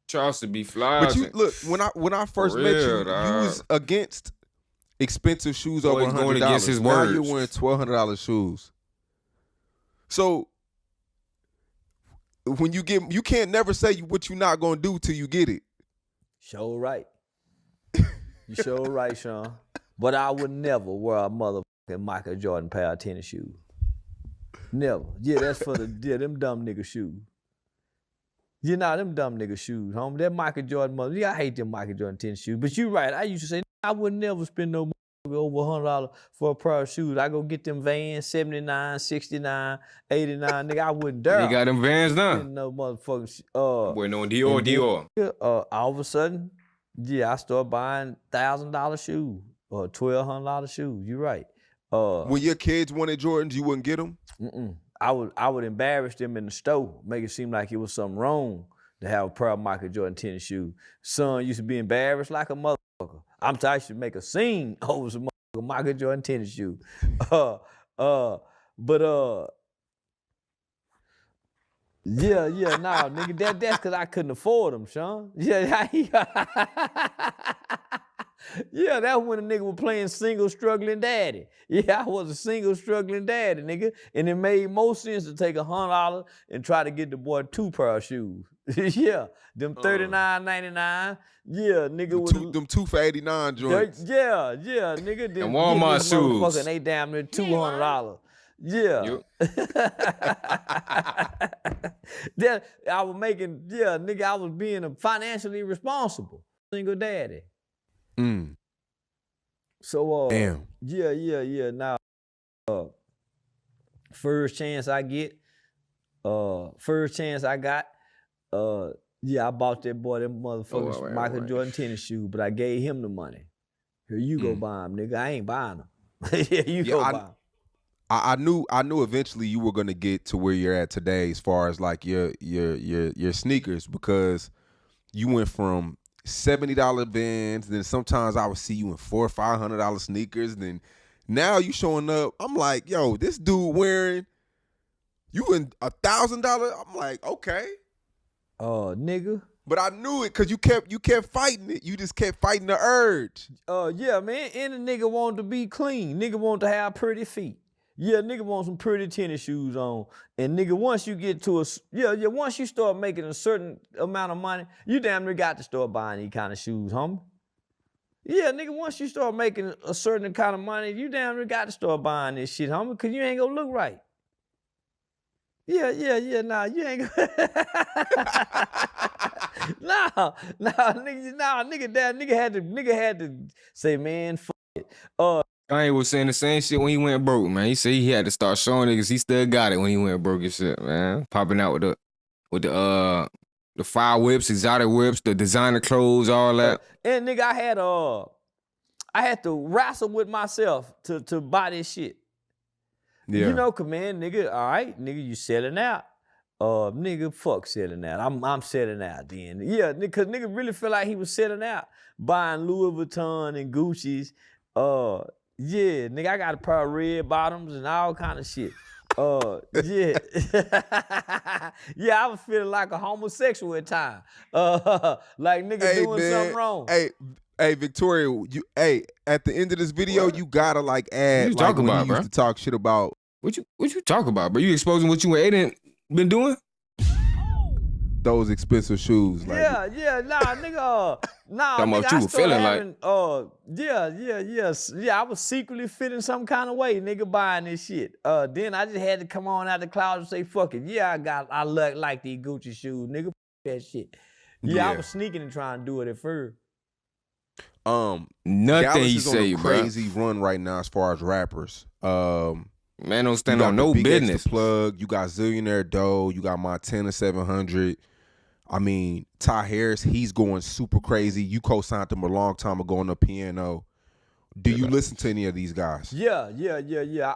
Charleston be fly. But you look, when I first met you, you was against expensive shoes over $100. Going against his now words. you're wearing $1,200 shoes. So when you can't never say what you're not gonna do till you get it. Sure right. You sure right, Sean. But I would never wear a motherfucking Michael Jordan pair of tennis shoes. Never. Yeah, that's for them dumb nigga shoes. You know, them dumb nigga shoes, homie. That Michael Jordan mother. Yeah, I hate them Michael Jordan tennis shoes. But you right. I used to say, I would never spend no over $100 for a pair of shoes. I go get them Vans, 79, 69, 89. Nigga, I wouldn't dare. You got them Vans now. No motherfucking Boy, no Dior. All of a sudden, yeah, I start buying $1,000 shoes or $1,200 shoes. You're right. When your kids wanted Jordans, you wouldn't get them? I would embarrass them in the store, make it seem like it was something wrong to have a pair of Michael Jordan tennis shoes. Son used to be embarrassed like a motherfucker. I'm tired. I should make a scene over some Michael Jordan tennis shoes. Yeah, nah, nigga, that's because I couldn't afford them, Sean. Yeah, yeah, that's when a nigga was playing single struggling daddy. Yeah, I was a single struggling daddy, nigga. And it made more sense to take $100 and try to get the boy 2 pair of shoes. Yeah, them $39.99. Yeah, nigga. Them 2 for $89 joints. Yeah, nigga. And Walmart shoes. Motherfucking they damn near $200. Yeah. That I was making, nigga, I was being financially responsible. Single daddy. So damn. Yeah. Now first chance I got, I bought that boy them motherfuckers Michael Jordan tennis shoes, but I gave him the money. Here you go buy them, nigga. I ain't buying them. Yeah, you go buy them. I knew eventually you were gonna get to where you're at today as far as like your sneakers, because you went from $70 Vans, then sometimes I would see you in $400 or $500 sneakers, then now you showing up. I'm like, yo, this dude wearing you in $1,000. I'm like, okay. Nigga. But I knew it because you kept fighting it. You just kept fighting the urge. Yeah, man. Any nigga wanted to be clean. Nigga wanted to have pretty feet. Yeah, nigga want some pretty tennis shoes on. And nigga, once you get to once you start making a certain amount of money, you damn near got to start buying these kind of shoes, homie. Yeah, nigga, once you start making a certain kind of money, you damn near got to start buying this shit, homie, because you ain't gonna look right. Yeah, nah, you ain't gonna. nah, nigga had to say, man, fuck it. Kanye was saying the same shit when he went broke, man. He said he had to start showing niggas he still got it when he went broke and shit, man. Popping out with the fire whips, exotic whips, the designer clothes, all that. And nigga, I had to wrestle with myself to buy this shit. Yeah. You know, command, nigga, all right, nigga, you selling out. Nigga, fuck selling out. I'm selling out then. Yeah, cause nigga really feel like he was selling out, buying Louis Vuitton and Gucci's. Yeah, nigga, I got a pair of red bottoms and all kind of shit. Yeah. Yeah, I was feeling like a homosexual at times. Like nigga doing something wrong. Hey, Victoria, at the end of this video, you gotta like add What you like talking when about, you used bro? to talk shit about. What you talk about, bro? You exposing what you and Aiden been doing? Those expensive shoes. Like, Nah, nigga, Talking nigga, about I you started feeling having, I was secretly feeling some kind of way, nigga, buying this shit. Then I just had to come on out the closet and say, fuck it, yeah, I like these Gucci shoes, nigga, f that shit. Yeah, I was sneaking and trying to do it at first. Nothing Dallas he is on say, a bro. crazy run right now as far as rappers. Man don't stand you got on the no Big business. Extra Plug. You got Zillionaire Doe. You got Montana 700. I mean, Ty Harris, he's going super crazy. You co-signed him a long time ago on the piano. Do you listen to any of these guys? Yeah.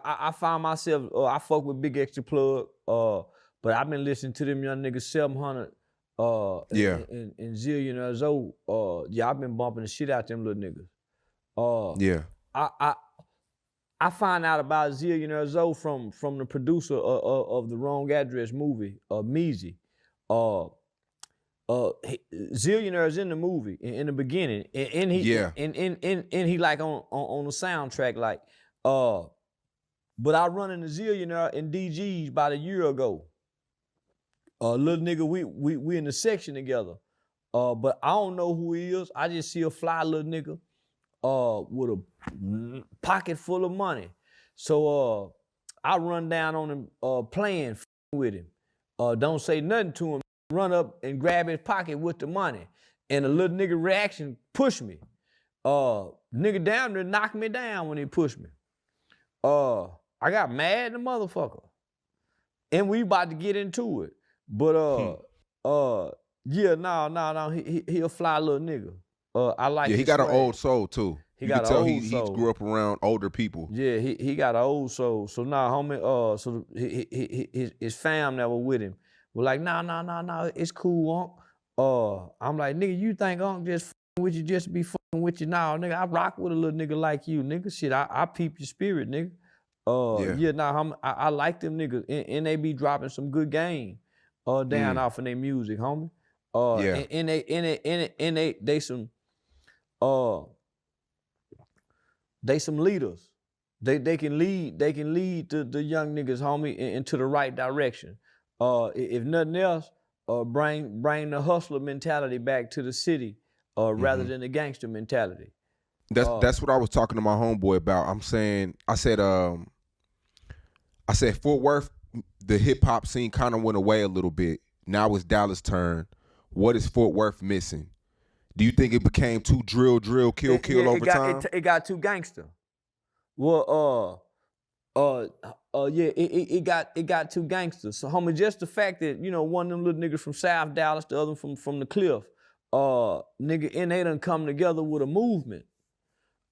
I find myself, I fuck with Big Extra Plug, but I've been listening to them young niggas 700 and Zillionaire Zoe. Yeah, I've been bumping the shit out them little niggas. Yeah. I find out about Zillionaire Zoe from the producer of the Wrong Address movie, Meezy. Zillionaire's in the movie in the beginning, and he like on the soundtrack, like, but I run into Zillionaire and DG's about a year ago. Little nigga, we in the section together, but I don't know who he is. I just see a fly little nigga with a pocket full of money. So I run down on him, playing with him. Don't say nothing to him. Run up and grab his pocket with the money. And the little nigga reaction pushed me. Nigga down there knocked me down when he pushed me. I got mad the motherfucker. And we about to get into it. But he a fly little nigga. I like Yeah, he his got an swag. old soul too. He You got can an tell old he soul. grew up around older people. Yeah, he got an old soul. So nah, homie, so his fam that were with him were like, nah, it's cool, Unc. I'm like, nigga, you think Unc just f***ing with you just to be f***ing with you? Nah, nigga, I rock with a little nigga like you, nigga. Shit, I peep your spirit, nigga. I like them niggas, and they be dropping some good game down off of their music, homie. And they some leaders. They can lead the young niggas, homie, into the right direction. If nothing else, bring the hustler mentality back to the city, rather than the gangster mentality. That's what I was talking to my homeboy about. I said Fort Worth, the hip hop scene kind of went away a little bit. Now it's Dallas' turn. What is Fort Worth missing? Do you think it became too drill, kill over time? It got too gangster. Well, it got too gangster. So, homie, just the fact that, you know, one of them little niggas from South Dallas, the other from the Cliff, nigga, and they done come together with a movement.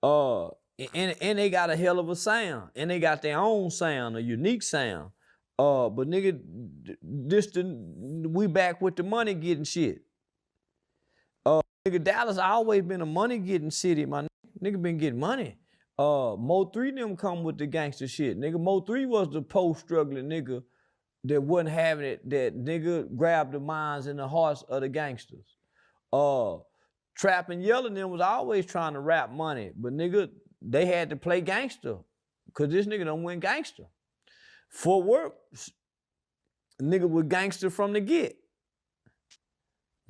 And they got a hell of a sound, and they got their own sound, a unique sound. But nigga, we back with the money getting shit. Nigga, Dallas always been a money getting city. My nigga been getting money. Mo 3 them come with the gangster shit. Nigga, Mo 3 was the post-struggling nigga that wasn't having it, that nigga grabbed the minds and the hearts of the gangsters. Trap and Yelling them was always trying to rap money, but nigga, they had to play gangster, cause this nigga done went gangster. Fort Worth, nigga was gangster from the get.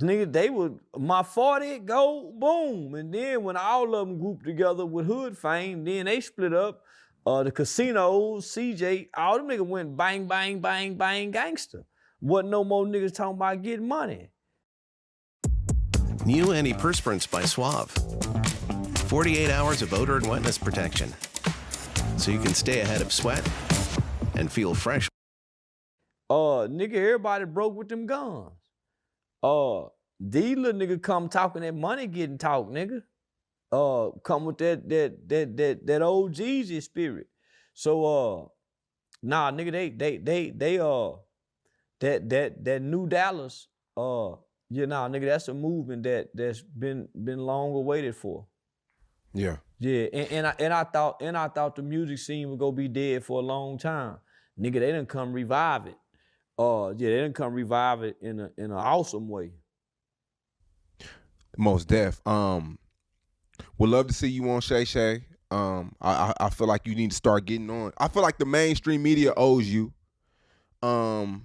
Nigga, they would, my 40, go, boom. And then when all of them grouped together with hood fame, then they split up. The casinos, CJ, all them niggas went bang, bang, bang, bang, gangster. Wasn't no more niggas talking about getting money. New antiperspirants by Suave. 48 hours of odor and wetness protection. So you can stay ahead of sweat and feel fresh. Nigga, everybody broke with them guns. These little niggas come talking that money getting talk, nigga. Come with that old Jeezy spirit. So nah, nigga, that New Dallas, nigga, that's a movement that's been long awaited for. Yeah. Yeah, and I thought the music scene would go be dead for a long time. Nigga, they done come revive it. They done come revive it in an awesome way. Most def. Would love to see you on Shay Shay. I feel like you need to start getting on. I feel like the mainstream media owes you. Well,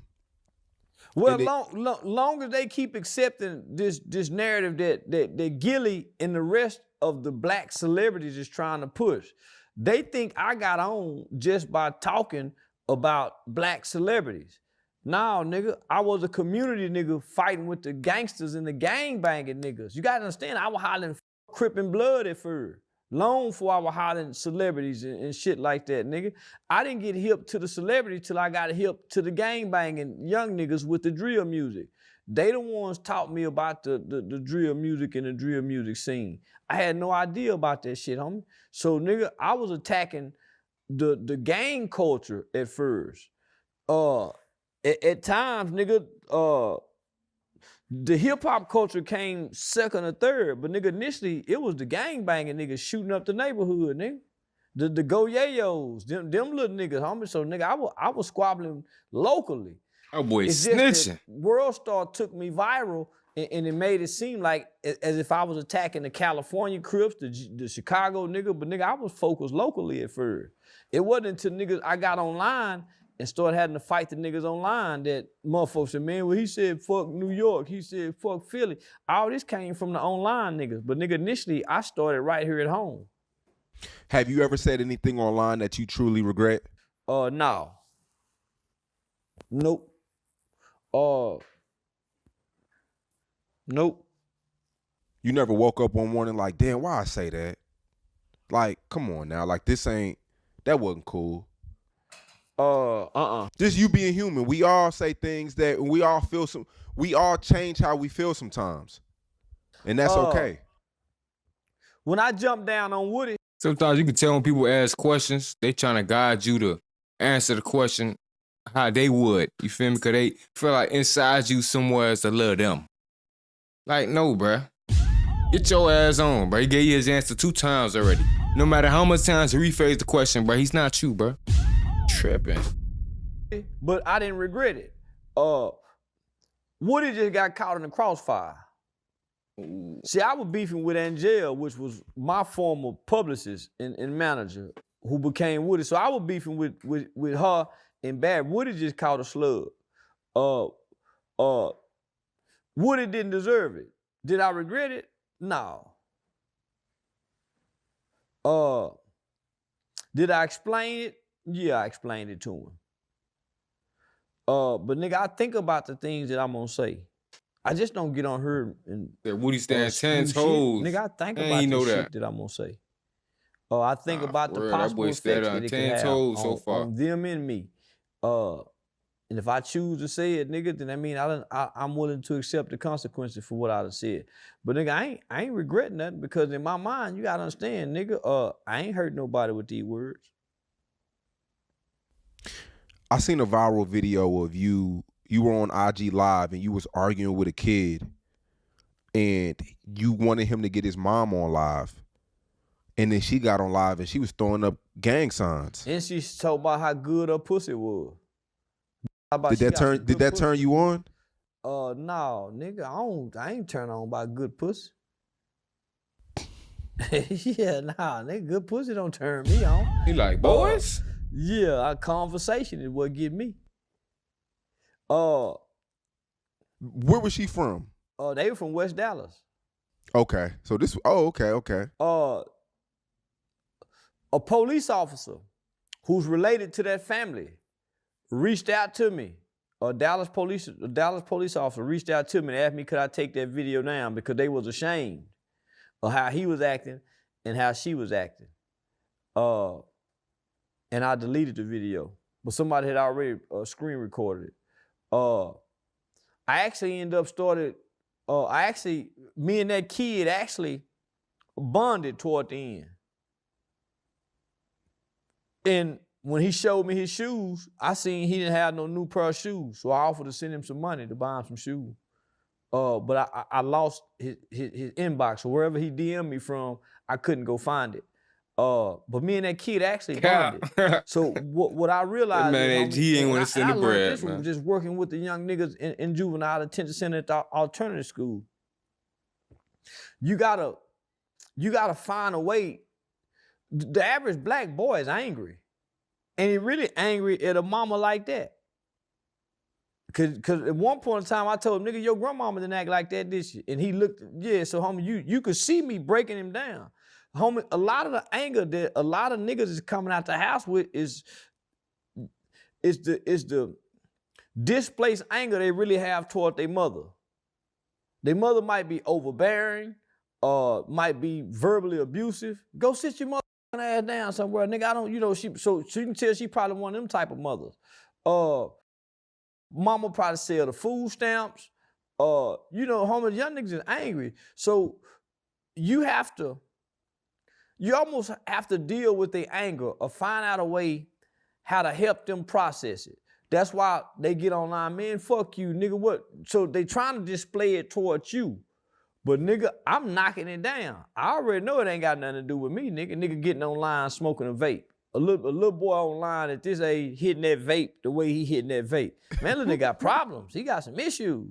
long as they keep accepting this narrative that Gillie and the rest of the black celebrities is trying to push, they think I got on just by talking about black celebrities. Nah, nigga, I was a community nigga fighting with the gangsters and the gang banging niggas. You gotta understand, I was hollering Crip and Blood at first. Long before I was hollering celebrities and shit like that, nigga. I didn't get hip to the celebrity till I got hip to the gang banging young niggas with the drill music. They the ones taught me about the drill music and the drill music scene. I had no idea about that shit, homie. So, nigga, I was attacking the gang culture at first. At times, nigga, the hip-hop culture came second or third, but nigga, initially, it was the gang-banging niggas shooting up the neighborhood, nigga. The go-yayos, them little niggas, homie. So, nigga, I was squabbling locally. Oh, boy, it's snitching. World Star took me viral, and it made it seem like as if I was attacking the California Crips, the Chicago nigga, but nigga, I was focused locally at first. It wasn't until niggas I got online and started having to fight the niggas online that motherfuckers said, man, well, he said fuck New York, he said fuck Philly. All this came from the online niggas. But nigga, initially, I started right here at home. Have you ever said anything online that you truly regret? No. Nope. Nope. You never woke up one morning like, damn, why I say that? Like, come on now, like that wasn't cool. Just you being human. We all say things that we all change how we feel sometimes. And that's okay. When I jumped down on Woody. Sometimes you can tell when people ask questions, they trying to guide you to answer the question how they would. You feel me? Because they feel like inside you somewhere is to love them. Like, no, bruh. Get your ass on, bruh. He gave you his answer 2 times already. No matter how much times he rephrased the question, bruh, he's not you, bruh. Tripping. But I didn't regret it. Woody just got caught in the crossfire. Ooh. See, I was beefing with Angel, which was my former publicist and manager, who became Woody. So I was beefing with her and Bad. Woody just caught a slug. Woody didn't deserve it. Did I regret it? No. Did I explain it? Yeah, I explained it to him. But nigga, I think about the things that I'm gonna say. I just don't get on her and that Woody stands 10 toes. Nigga, I think about the shit that I'm gonna say. I think about the possible effects that it can have on them and me. And if I choose to say it, nigga, then that mean I'm willing to accept the consequences for what I done said. But nigga, I ain't regretting nothing, because in my mind, you gotta understand, nigga, I ain't hurt nobody with these words. I seen a viral video of you were on IG Live and you was arguing with a kid and you wanted him to get his mom on live. And then she got on live and she was throwing up gang signs. And she talked about how good her pussy was. Did that turn you on? No, nigga, I ain't turned on by good pussy. Yeah, nah, nigga, good pussy don't turn me on. He like, boys? Yeah, our conversation is what get me. Where was she from? They were from West Dallas. Okay, so this. Oh, okay. A police officer who's related to that family reached out to me. A Dallas police officer reached out to me and asked me could I take that video down because they was ashamed of how he was acting and how she was acting. And I deleted the video, but somebody had already screen recorded it. I actually ended up me and that kid actually bonded toward the end. And when he showed me his shoes, I seen he didn't have no new pair of shoes. So I offered to send him some money to buy him some shoes. But I lost his inbox. So wherever he DM'd me from, I couldn't go find it. But me and that kid actually bonded. So what I realized man, he ain't want to send the bread, this man. was just working with the young niggas in juvenile detention center at the alternative school. You gotta find a way. The average black boy is angry. And he really angry at a mama like that. Cause at one point in time I told him, nigga, your grandmama didn't act like that, did she? And he looked, yeah, so homie, you could see me breaking him down. Homie, a lot of the anger that a lot of niggas is coming out the house with is the displaced anger they really have toward their mother. Their mother might be overbearing, might be verbally abusive. Go sit your mother ass down somewhere, nigga. I don't, so you can tell she probably one of them type of mothers. Mama probably sell the food stamps. Homie, young niggas is angry. So you almost have to deal with their anger or find out a way how to help them process it. That's why they get online, man, fuck you, nigga, what? So they trying to display it towards you. But nigga, I'm knocking it down. I already know it ain't got nothing to do with me, nigga. Nigga getting online smoking a vape. A little boy online at this age hitting that vape the way he hitting that vape. Man, little nigga got problems. He got some issues.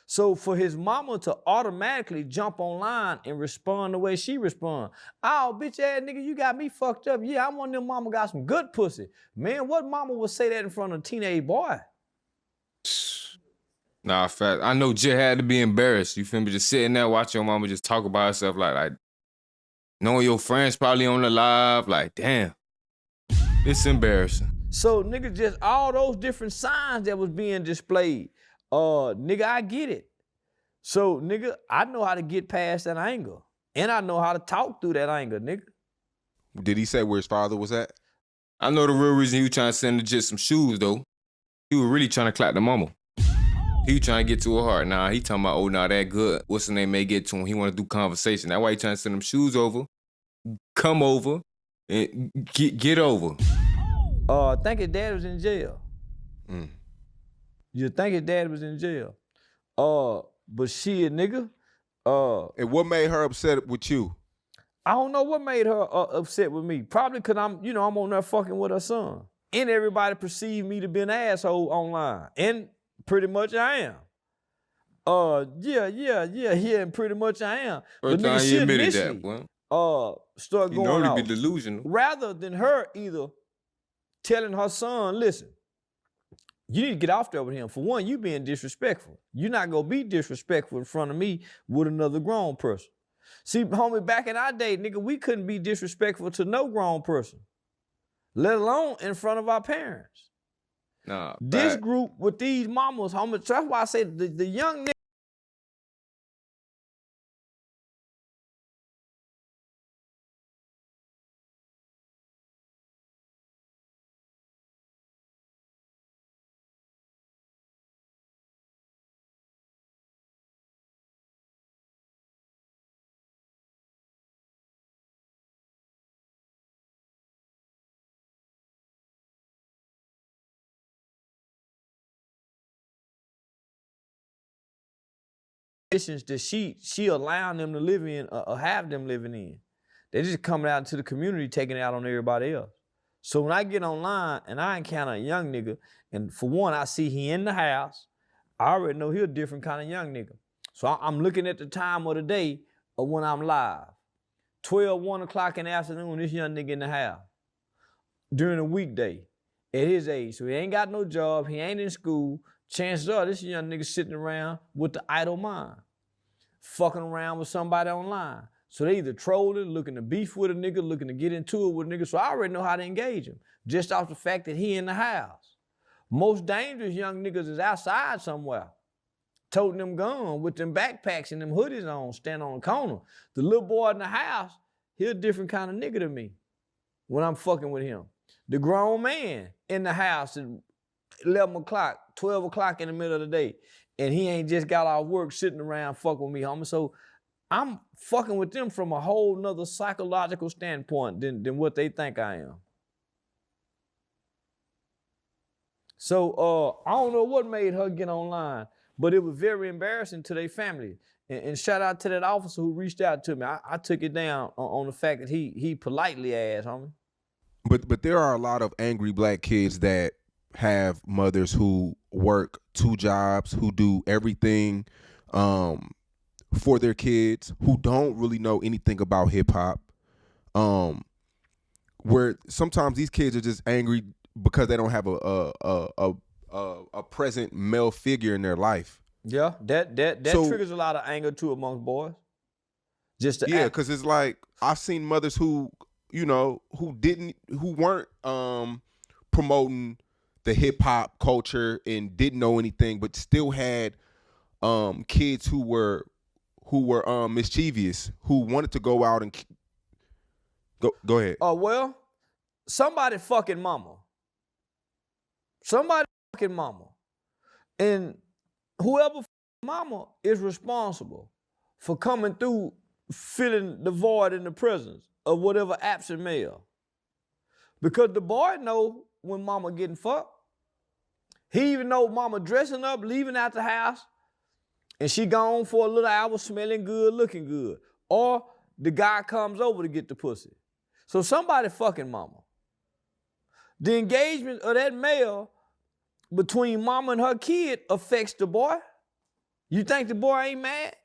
So for his mama to automatically jump online and respond the way she respond, oh, bitch ass nigga, you got me fucked up. Yeah, I'm one of them mama got some good pussy. Man, what mama would say that in front of a teenage boy? Nah, fact. I know Jit had to be embarrassed. You feel me? Just sitting there watching your mama just talk about herself like knowing your friends probably on the live, like, damn. It's embarrassing. So nigga, just all those different signs that was being displayed. Nigga, I get it. So nigga, I know how to get past that anger. And I know how to talk through that anger, nigga. Did he say where his father was at? I know the real reason he was trying to send Jit some shoes, though. He was really trying to clap the mama. He was trying to get to her heart. Nah, he talking about, oh, nah, that good. What's the name may get to him? He want to do conversation. That's why he trying to send them shoes over, come over, and get over. I think his dad was in jail. You think his dad was in jail. But shit, nigga. And what made her upset with you? I don't know what made her upset with me. Probably because I'm on there fucking with her son. And everybody perceived me to be an asshole online. And pretty much I am. Yeah, and pretty much I am. First time he admitted that, boy. Start going off. You know he be delusional. Rather than her either telling her son, listen, you need to get off there with him. For one, you being disrespectful. You're not gonna be disrespectful in front of me with another grown person. See, homie, back in our day, nigga, we couldn't be disrespectful to no grown person, let alone in front of our parents. Nah, this group with these mamas, homie, so that's why I say the young nigga. That she allowing them to live in or have them living in. They just coming out into the community taking it out on everybody else. So when I get online and I encounter a young nigga, and for one, I see he in the house, I already know he a different kind of young nigga. So I'm looking at the time of the day of when I'm live. 1 o'clock in the afternoon, this young nigga in the house. during a weekday at his age. So he ain't got no job, he ain't in school. Chances are this young nigga sitting around with the idle mind, fucking around with somebody online. So they either trolling, looking to beef with a nigga, looking to get into it with a nigga. So I already know how to engage him, just off the fact that he in the house. Most dangerous young niggas is outside somewhere, toting them guns with them backpacks and them hoodies on, standing on the corner. The little boy in the house, he a different kind of nigga to me when I'm fucking with him. The grown man in the house at 11 o'clock, 12 o'clock in the middle of the day, and he ain't just got off work sitting around fucking with me, homie. So I'm fucking with them from a whole nother psychological standpoint than what they think I am. So I don't know what made her get online, but it was very embarrassing to their family. And shout out to that officer who reached out to me. I took it down on the fact that he politely asked, homie. But there are a lot of angry black kids that have mothers who work 2 jobs, who do everything for their kids, who don't really know anything about hip hop. Where sometimes these kids are just angry because they don't have a present male figure in their life. Yeah, that So, triggers a lot of anger too amongst boys. Just to yeah, act. because it's like I've seen mothers who, you know, who weren't promoting the hip hop culture and didn't know anything, but still had kids who were mischievous, who wanted to go out and go ahead. Oh, well, somebody fucking mama. Somebody fucking mama. And whoever mama is responsible for coming through filling the void in the presence of whatever absent male. Because the boy know when mama getting fucked. He even know mama dressing up, leaving out the house, and she gone for a little hour smelling good, looking good. Or the guy comes over to get the pussy. So somebody fucking mama. The engagement of that male between mama and her kid affects the boy. You think the boy ain't mad?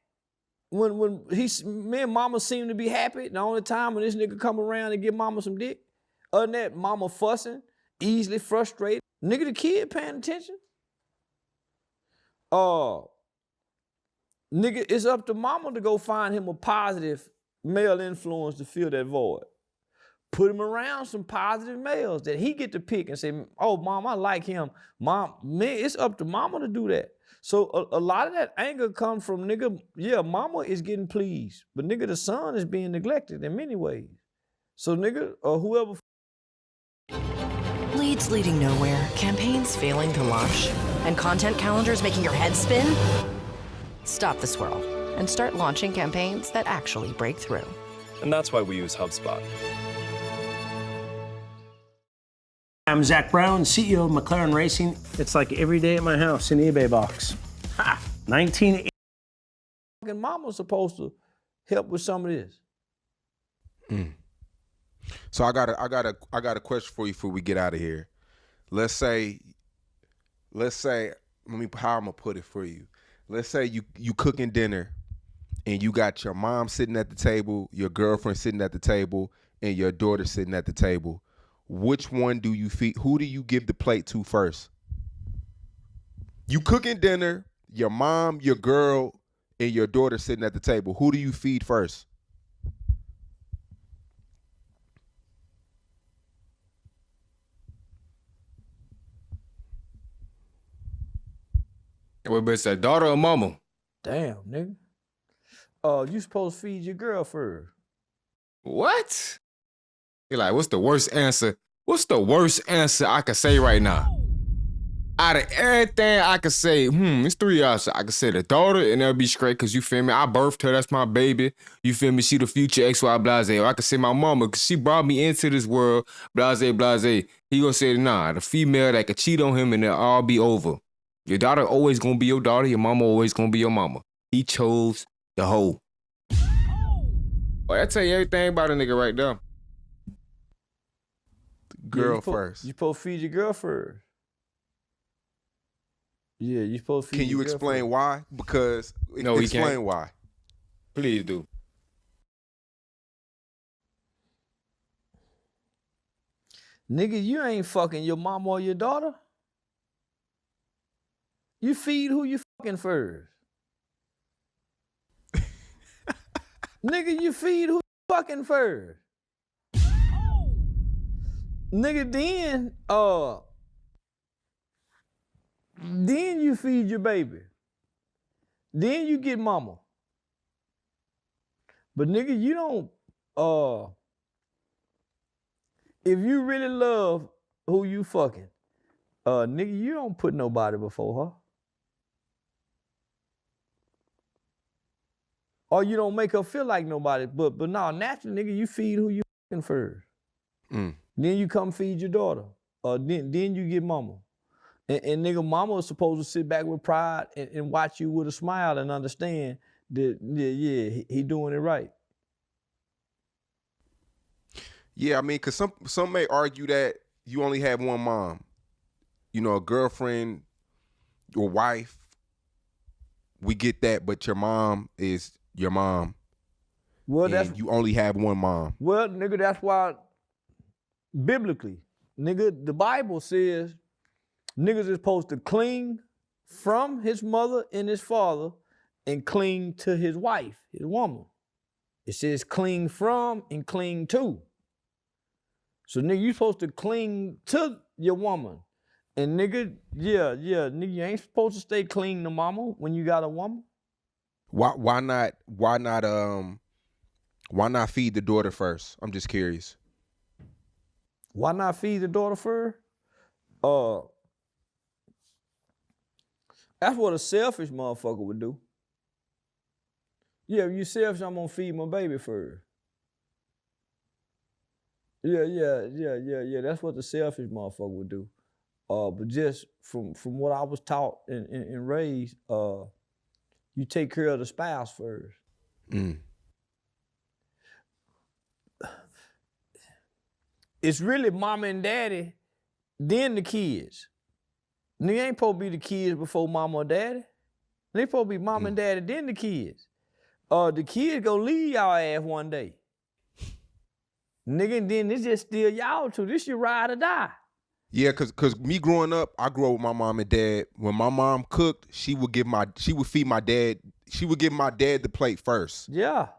When me and mama seem to be happy, the only time when this nigga come around and give mama some dick, other than that, mama fussing, easily frustrated. Nigga, the kid paying attention. Nigga, it's up to mama to go find him a positive male influence to fill that void. Put him around some positive males that he get to pick and say, oh, mom, I like him. Mom, man, it's up to mama to do that. So a lot of that anger comes from, nigga, yeah, mama is getting pleased, but nigga, the son is being neglected in many ways. So nigga, or whoever. Leads leading nowhere, campaigns failing to launch, and content calendars making your head spin? Stop the swirl and start launching campaigns that actually break through. And that's why we use HubSpot. I'm Zach Brown, CEO of McLaren Racing. It's like every day at my house in eBay box. Ha! 1980. Mama's supposed to help with some of this. So I got a question for you before we get out of here. Let's say, how I'm gonna put it for you. Let's say you cooking dinner, and you got your mom sitting at the table, your girlfriend sitting at the table, and your daughter sitting at the table. Which one do you feed? Who do you give the plate to first? You cooking dinner, your mom, your girl, and your daughter sitting at the table. Who do you feed first? What bitch that daughter or mama? Damn, nigga. You supposed to feed your girl first. What? You're like, what's the worst answer? What's the worst answer I could say right now? Out of everything I could say, it's 3 options. I could say the daughter, and that'll be straight, because you feel me? I birthed her, that's my baby. You feel me? She the future XY blase. Or I could say my mama, because she brought me into this world, blase, blase. He gonna say, nah, the female that could cheat on him and it'll all be over. Your daughter always gonna be your daughter, your mama always gonna be your mama. He chose the hoe. Boy, I tell you everything about a nigga right there. Girl first. You supposed to feed your girl first. Yeah, you supposed to feed Can you your girl explain first. why? Because No, he explain can't. why. Please do. Nigga, you ain't fucking your mama or your daughter. You feed who you fucking first. Nigga, you feed who you fucking first. Nigga, then you feed your baby. Then you get mama. But nigga, you don't, if you really love who you fucking, nigga, you don't put nobody before her. Or you don't make her feel like nobody, but nah, naturally, nigga, you feed who you fucking first. Then you come feed your daughter. Then you get mama. And nigga, mama is supposed to sit back with pride and watch you with a smile and understand that, yeah, he doing it right. Yeah, I mean, because some may argue that you only have one mom. You know, a girlfriend or wife, we get that, but your mom is your mom. Well, and you only have one mom. Well, nigga, that's why, biblically, nigga, the Bible says niggas is supposed to cling from his mother and his father and cling to his wife, his woman. It says cling from and cling to. So nigga, you supposed to cling to your woman. And nigga, yeah, nigga, you ain't supposed to stay cling to mama when you got a woman. Why not feed the daughter first? I'm just curious. Why not feed the daughter first? That's what a selfish motherfucker would do. Yeah, if you selfish, I'm gonna feed my baby first. Yeah. That's what the selfish motherfucker would do. But just from what I was taught and raised, you take care of the spouse first. It's really mama and daddy, then the kids. Nigga ain't supposed to be the kids before mama or daddy. They supposed to be mama and daddy, then the kids. The kids gonna leave y'all ass one day. Nigga, and then it's just still y'all two. This your ride or die. Yeah, cause me growing up, I grew up with my mom and dad. When my mom cooked, she would feed my dad. She would give my dad the plate first. Yeah.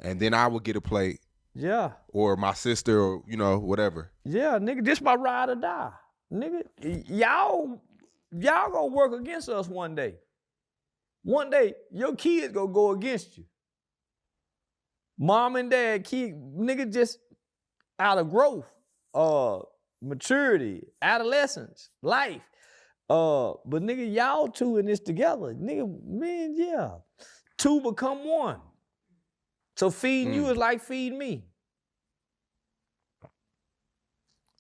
And then I would get a plate. Yeah. Or my sister, or whatever. Yeah, nigga, this my ride or die. Nigga, y'all gonna work against us one day. One day, your kids gonna go against you. Mom and dad, nigga, just out of growth, maturity, adolescence, life. But nigga, y'all two in this together. Nigga, man, yeah. Two become one. So feeding you is like feeding me.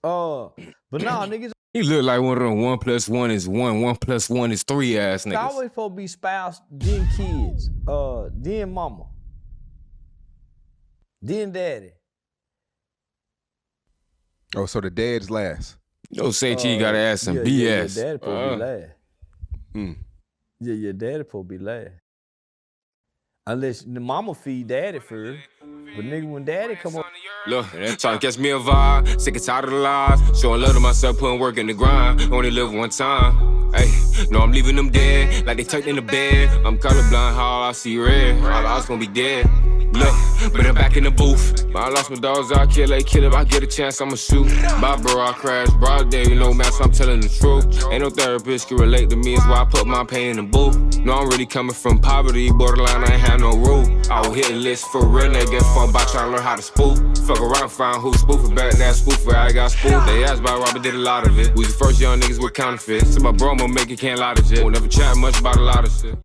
But nah, niggas. He look like one of them 1 + 1 is 1, 1 + 1 is 3 ass niggas. It's always supposed to be spouse, then kids, then mama, then daddy. Oh, so the dad's last. You know, say you gotta ask some BS. Yeah, daddy supposed to be last. Yeah, daddy supposed to be last. Unless the mama feed daddy first. But nigga, when daddy come up. Look, that trying to catch me a vibe. Sick and tired of the lies. Showing love to myself, putting work in the grind. Only live one time. Hey, no, I'm leaving them dead. Like they tucked in the bed. I'm colorblind, how I see red. All I was gonna be dead. Look, but I'm back in the booth. I lost my dogs, I kill, they kill. If I get a chance, I'ma shoot. Bye, bro, I crash. Broad day, you know, man, so I'm telling the truth. Ain't no therapist can relate to me, it's why I put my pain in the booth. No, I'm really coming from poverty, borderline, I ain't had no roof. I will hit a list for real, they get fun by trying to learn how to spoof. Fuck around, find who spoofing back, that spoofer, I got spoofed. They asked about Robert, did a lot of it. We was the first young niggas with counterfeits. So my bro, I'ma make it, can't lie to shit. Won't never chat much about a lot of shit.